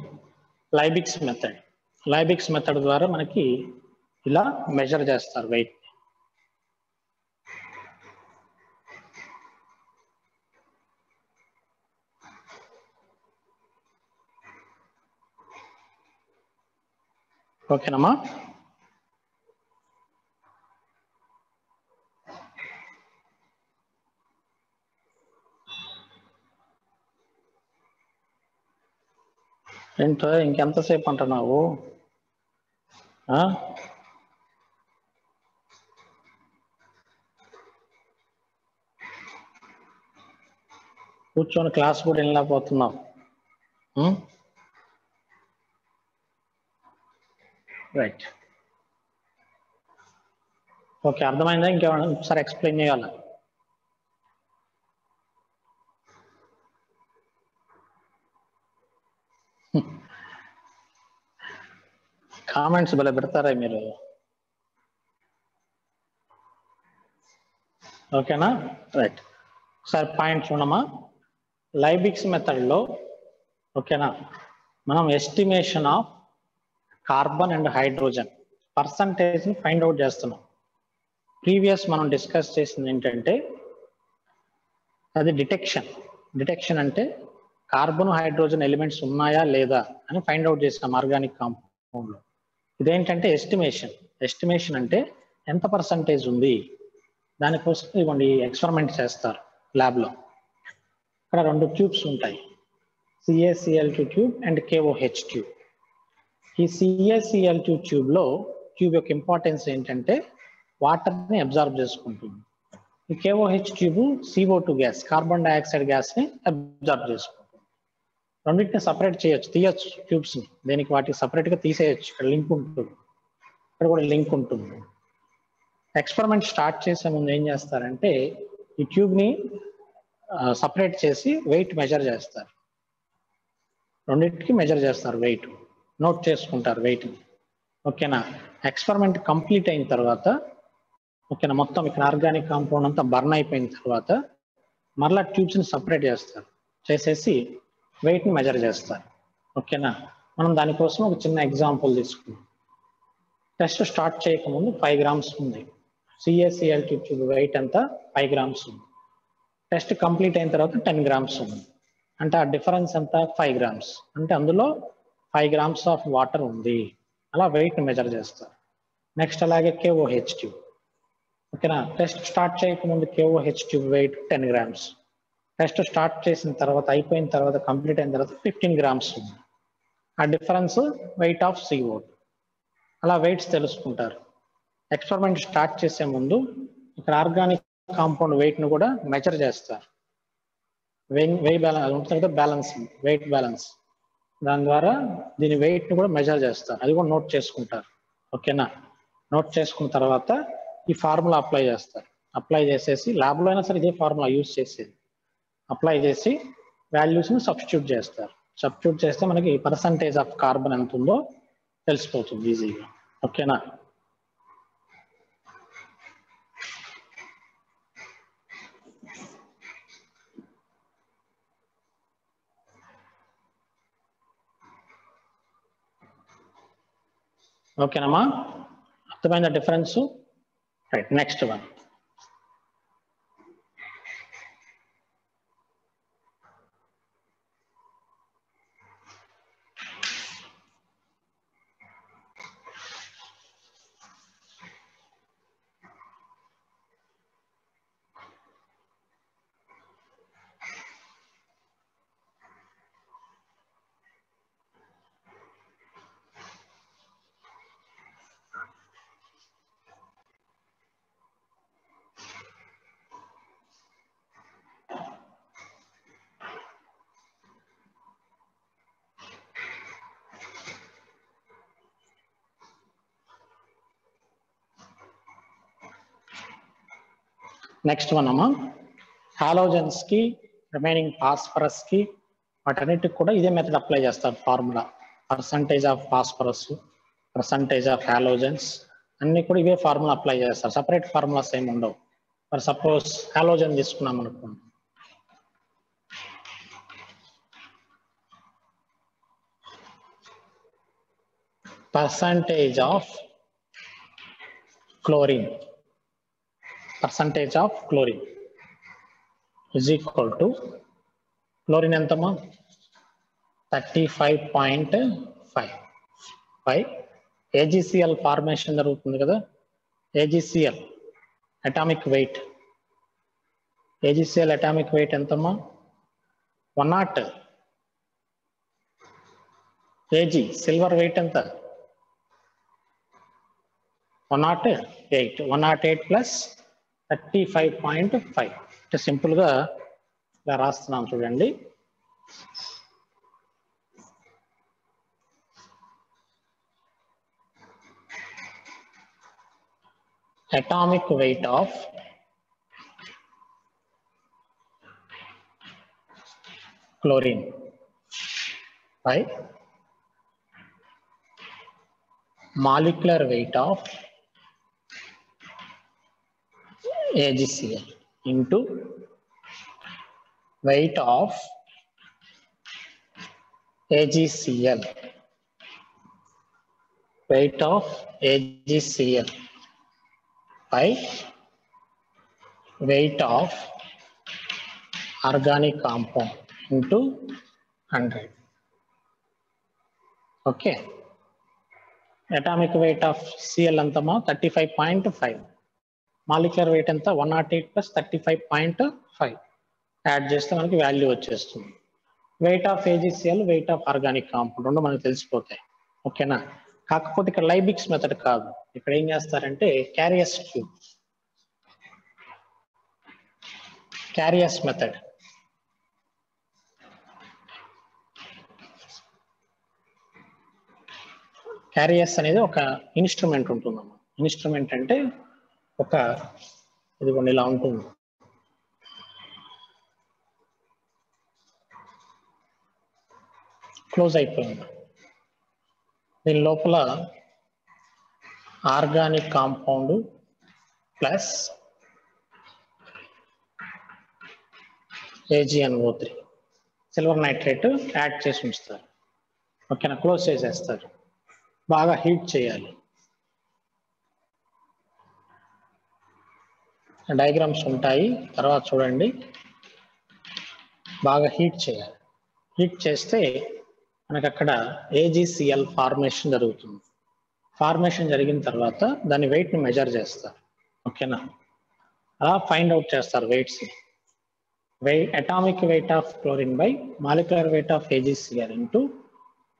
లైబిక్స్ మెథడ్ ద్వారా మనకి ఇలా మెజర్ చేస్తారు వెయిట్. ఓకేనమ్మా? ఏంటో ఇంకెంతసేపు అంటున్నావు? కూర్చొని క్లాస్ కూడా వెళ్ళలేకపోతున్నావు. రైట్, ఓకే, అర్థమైందా? ఇంకేమైనా ఒకసారి ఎక్స్ప్లెయిన్ చేయాలా? కామెంట్స్ భలే పెడతారా మీరు. ఓకేనా? రైట్, సార్ పాయింట్ చూడమ్మా. లైబిక్స్ మెథడ్లో ఓకేనా, మనం estimation of carbon and hydrogen పర్సంటేజ్ని ఫైండ్ అవుట్ చేస్తున్నాం. ప్రీవియస్ మనం డిస్కస్ చేసింది ఏంటంటే అది డిటెక్షన్ అంటే కార్బన్ హైడ్రోజన్ ఎలిమెంట్స్ ఉన్నాయా లేదా అని ఫైండ్ అవుట్ చేసాం ఆర్గానిక్ కాంపౌండ్లో. ఇదేంటంటే ఎస్టిమేషన్ అంటే ఎంత పర్సంటేజ్ ఉంది దానికోసం ఇవ్వండి ఎక్స్పెరిమెంట్ చేస్తారు ల్యాబ్లో. ఇక్కడ 2 ట్యూబ్స్ ఉంటాయి, CaCl2 tube and KOH tube. ఈ CaCl2 ట్యూబ్లో ట్యూబ్ యొక్క ఇంపార్టెన్స్ ఏంటంటే వాటర్ని అబ్జార్బ్ చేసుకుంటుంది. ఈ KOH tube CO2 gas, carbon dioxide గ్యాస్ని అబ్జార్బ్ చేసుకుంటుంది. రెండింటిని సపరేట్ తీయచ్చు ట్యూబ్స్ని, దీనికి వాటికి సపరేట్గా తీసేయచ్చు. ఇక్కడ లింక్ ఉంటుంది, ఇక్కడ కూడా లింక్ ఉంటుంది. ఎక్స్పెరిమెంట్ స్టార్ట్ చేసే ముందు ఏం చేస్తారంటే ఈ ట్యూబ్ని సపరేట్ చేసి వెయిట్ మెజర్ చేస్తారు. రెండింటికి మెజర్ చేస్తారు, వెయిట్ నోట్ చేసుకుంటారు వెయిట్ని. ఓకేనా? ఎక్స్పెరిమెంట్ కంప్లీట్ అయిన తర్వాత ఓకేనా, మొత్తం ఇక్కడ ఆర్గానిక్ కాంపౌండ్ అంతా బర్న్ అయిపోయిన తర్వాత మరలా ట్యూబ్స్ని సపరేట్ చేసేసి వెయిట్ని మెజర్ చేస్తారు. ఓకేనా? మనం దానికోసం ఒక చిన్న ఎగ్జాంపుల్ తీసుకున్నాం. టెస్ట్ స్టార్ట్ చేయకముందు 5 గ్రామ్స్ ఉంది. CaCl2 ట్యూబ్ వెయిట్ అంతా 5 గ్రామ్స్ ఉంది. టెస్ట్ కంప్లీట్ అయిన తర్వాత 10 గ్రామ్స్ ఉంది. అంటే ఆ డిఫరెన్స్ అంతా 5 గ్రామ్స్, అంటే అందులో 5 గ్రామ్స్ ఆఫ్ వాటర్ ఉంది. అలా వెయిట్ మెజర్ చేస్తారు. నెక్స్ట్ అలాగే KOH ట్యూబ్. ఓకేనా? టెస్ట్ స్టార్ట్ చేయకముందు KOH tube weight 10 grams. Test start చేసిన తర్వాత అయిపోయిన తర్వాత కంప్లీట్ అయిన తర్వాత 15 గ్రామ్స్ ఉంది. ఆ డిఫరెన్స్ వెయిట్ ఆఫ్ CO2. అలా వెయిట్స్ తెలుసుకుంటారు. ఎక్స్పెరిమెంట్ స్టార్ట్ చేసే ముందు ఇక్కడ ఆర్గానిక్ కాంపౌండ్ వెయిట్ను కూడా మెజర్ చేస్తారు. వెయిట్ బ్యాలెన్స్ దాని ద్వారా దీని వెయిట్ను కూడా మెజర్ చేస్తారు. అది కూడా నోట్ చేసుకుంటారు. ఓకేనా? నోట్ చేసుకున్న తర్వాత ఈ ఫార్ములా అప్లై చేస్తారు. అప్లై చేసేసి ల్యాబ్లో అయినా సరే ఇదే ఫార్ములా యూజ్ చేసేది. అప్లై చేసి వాల్యూస్ని సబ్స్టిట్యూట్ చేస్తారు. సబ్స్టిట్యూట్ చేస్తే మనకి పర్సంటేజ్ ఆఫ్ కార్బన్ ఎంత ఉందో తెలిసిపోతుంది ఈజీగా. ఓకేనా? ఓకేనమ్మా? అర్థమైందా difference? Right, next one. Next one అమ్మా, హాలోజన్స్ కి రిమైనింగ్ ఫాస్ఫరస్ కి వాటన్నిటికి కూడా ఇదే మెథడ్ అప్లై చేస్తారు. Formula percentage of phosphorus, percentage of halogens, అన్ని కూడా ఇవే ఫార్ములా అప్లై చేస్తారు, సపరేట్ ఫార్ములాస్ ఏమి ఉండవు. ఫర్ సపోజ్ హాలోజన్ తీసుకున్నాం అనుకోండి, percentage of chlorine is equal to chlorine ఎంతమా 35.5 by AgCl formation జరుగుతుంది కదా, AgCl atomic weight, AgCl atomic weight ఎంతమ్మా 100 kg, సిల్వర్ వెయిట్ ఎంత 108 ప్లస్ 35.5. అంటే సింపుల్ గా ఇలా రాస్తున్నాం చూడండి. Atomic weight of chlorine by molecular weight of AgCl into weight of AgCl by weight of organic compound into 100. Okay. Atomic weight of Cl antama 35.5, molecular weight anta 108 plus 35.5 add చేస్తే మనకి value వచ్చేస్తుంది. Weight of AgCl, weight of organic compound రెండు మనకు తెలిసిపోతాయి. ఓకేనా, కాకపోతే ఇక్కడ లైబిక్స్ method కాదు, ఇక్కడ ఏం చేస్తారంటే క్యారియస్ మెథడ్. క్యారియస్ అనేది ఒక ఇన్స్ట్రుమెంట్ ఉంటుందమ్మా. ఇన్స్ట్రుమెంట్ అంటే ఒక ఇది కొన్ని ఇలా ఉంటుంది, క్లోజ్ అయిపోయింది. దీని లోపల organic compound plus AgNO3 silver nitrate add చేసి ఉంచుతారు. ఓకేనా, క్లోజ్ చేసేస్తారు. బాగా హీట్ చేయాలి. డయాగ్రామ్స్ ఉంటాయి, తర్వాత చూడండి. బాగా హీట్ చేయాలి. హీట్ చేస్తే మనకు అక్కడ AgCl ఫార్మేషన్ జరుగుతుంది. ఫార్మేషన్ జరిగిన తర్వాత దాని వెయిట్ని మెజర్ చేస్తారు. ఓకేనా, అలా ఫైండ్ అవుట్ చేస్తారు weights. Atomic weight of chlorine by molecular weight of AgCl into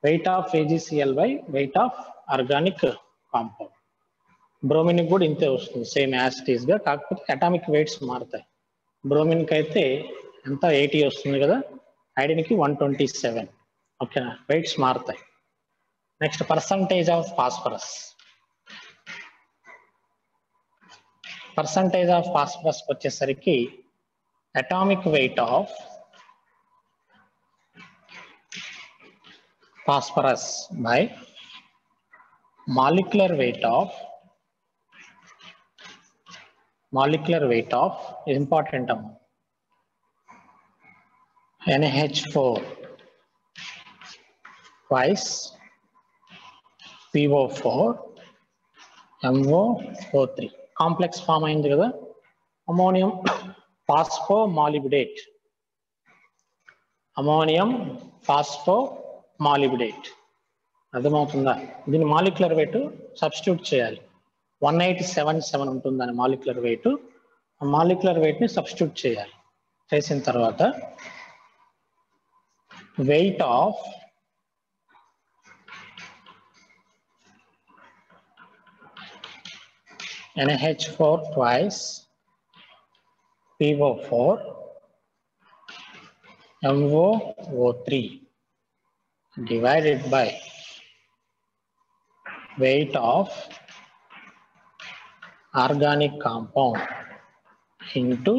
weight of AgCl by weight of organic compound. Bromine కూడా ఇంతే వస్తుంది, సేమ్ యాజ్ ఇట్ ఈస్ గా, కాకపోతే అటామిక్ వెయిట్స్ మారుతాయి. బ్రోమిన్ కి అయితే ఎంత 80 వస్తుంది కదా, ఐడిన్కి 127. ఓకేనా, వెయిట్స్ మారుతాయి. Next percentage of phosphorus. Percentage of phosphorus వచ్చేసరికి atomic weight of phosphorus by molecular weight of important అమ్మ, NH4 twice PO4 MO3 complex form అయింది కదా, అమోనియం ఫాస్ఫోమాలిబ్డేట్, అర్థమవుతుందా? దీని మాలిక్యులర్ వెయిట్ సబ్స్టిట్యూట్ చేయాలి. 1877 ఉంటుంది దాని మాలిక్యులర్ వెయిట్. ఆ మాలిక్యులర్ వెయిట్ని సబ్స్టిట్యూట్ చేయాలి. చేసిన తర్వాత weight of NH4 twice PO4 MOO3 divided by weight of organic compound into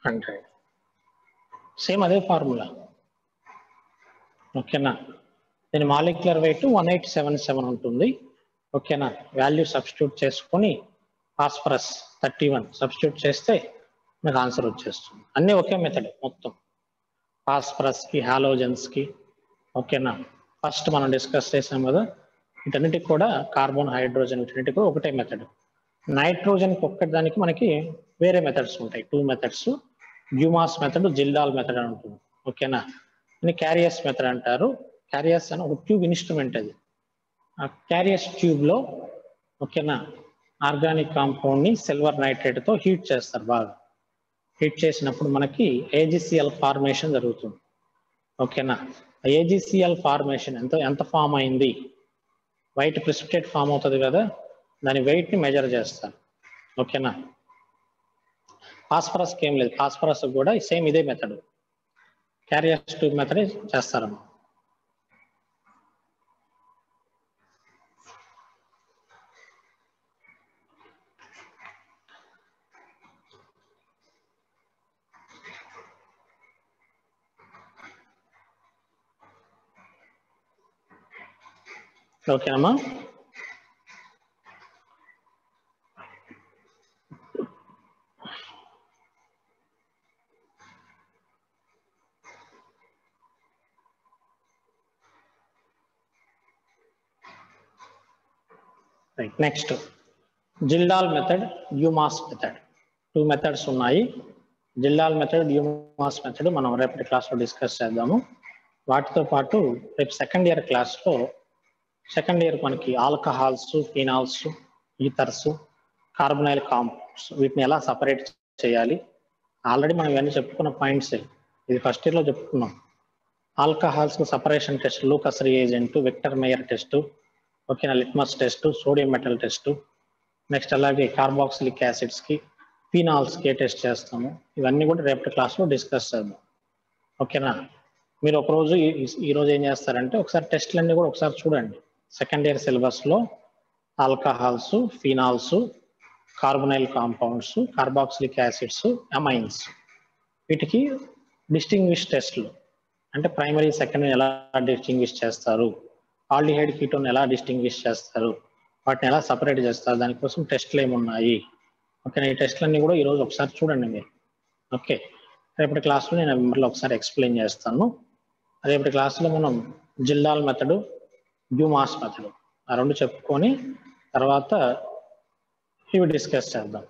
100. Same అదే ఫార్ములా. ఓకేనా, దీని మాలిక్యులర్ వెయిట్ 1877 ఉంటుంది. ఓకేనా. వాల్యూ సబ్స్టిట్యూట్ చేసుకొని ఫాస్ఫరస్ 31 సబ్స్టిట్యూట్ చేస్తే మనకు ఆన్సర్ వచ్చేస్తుంది. అన్నీ ఒకే మెథడ్ మొత్తం, ఫాస్ఫరస్కి హాలోజన్స్కి. ఓకేనా. ఫస్ట్ మనం డిస్కస్ చేసాం కదా, వీటన్నిటికి కూడా కార్బన్ హైడ్రోజన్ వీటన్నిటికి కూడా ఒకటే మెథడ్. నైట్రోజన్కి ఒక్కదానికి మనకి వేరే మెథడ్స్ ఉంటాయి, 2 మెథడ్స్. డ్యూమాస్ మెథడ్, జిల్డాల్ మెథడ్ అని ఉంటుంది. ఓకేనా. ఇది క్యారియస్ మెథడ్ అంటారు. క్యారియస్ అని ఒక ట్యూబ్ ఇన్స్ట్రుమెంట్ అది. ఆ క్యారియస్ ట్యూబ్లో ఓకేనా ఆర్గానిక్ కాంపౌండ్ని సిల్వర్ నైట్రేట్తో హీట్ చేస్తారు బాగా. హీట్ చేసినప్పుడు మనకి ఏజీసీఎల్ ఫార్మేషన్ జరుగుతుంది. ఓకేనా. ఏజీసీఎల్ ఫార్మేషన్ ఎంత ఫామ్ అయింది, వైట్ ప్రిసిపిటేట్ ఫామ్ అవుతుంది కదా, దాని వెయిట్ని మెజర్ చేస్తారు. ఓకేనా. ఫాస్ఫరస్కి ఏం లేదు, ఫాస్ఫరస్ కూడా సేమ్ ఇదే మెథడ్, క్యారియస్ ట్యూబ్ మెథడ్ చేస్తారమ్మా. ఓకేనమ్మా. Right. Next Kjeldahl method, Dumas method. 2 methods ఉన్నాయి. జిల్డాల్ మెథడ్, డ్యూమాస్ మెథడ్ మనం రేపటి క్లాస్లో డిస్కస్ చేద్దాము. వాటితో పాటు రేపు సెకండ్ ఇయర్ క్లాస్లో, సెకండ్ ఇయర్ మనకి ఆల్కహాల్స్, ఫినాల్స్, ఈథర్స్, కార్బొనైల్ కాంపౌండ్స్ వీటిని ఎలా సపరేట్ చేయాలి. ఆల్రెడీ మనం ఇవన్నీ చెప్పుకున్న పాయింట్స్, ఇది ఫస్ట్ ఇయర్లో చెప్పుకున్నాం. Alcohols separation test, Lucas reagent, Victor Meyer test, ఓకేనా, litmus test, sodium metal test. Next అలాగే కార్బాక్సిలిక్ యాసిడ్స్కి, ఫినాల్స్కి ఏ టెస్ట్ చేస్తాము, ఇవన్నీ కూడా రేపటి క్లాస్లో డిస్కస్ చేద్దాం. ఓకేనా. మీరు ఒకరోజు ఈరోజు ఏం చేస్తారంటే ఒకసారి టెస్ట్లన్నీ కూడా ఒకసారి చూడండి. సెకండ్ ఇయర్ సిలబస్లో alcohols, phenols, carbonyl compounds, carboxylic acids, amines, వీటికి డిస్టింగ్విష్ టెస్ట్లు అంటే ప్రైమరీ సెకండరీ ఎలా డిస్టింగ్విష్ చేస్తారు, ఆల్డిహైడ్ కీటోన్ ఎలా డిస్టింగ్విష్ చేస్తారు, వాటిని ఎలా సపరేట్ చేస్తారు, దానికోసం టెస్ట్లు ఏమున్నాయి. ఓకేనా. ఈ టెస్ట్లన్నీ కూడా ఈరోజు ఒకసారి చూడండి మీరు. ఓకే. రేపటి క్లాస్లో నేను మళ్ళీ ఒకసారి ఎక్స్ప్లెయిన్ చేస్తాను. రేపటి క్లాస్లో మనం జిల్డాల్ మెథడ్, డ్యూమాస్ మెథడ్ ఆ రెండు చెప్పుకొని తర్వాత ఇవి డిస్కస్ చేద్దాం.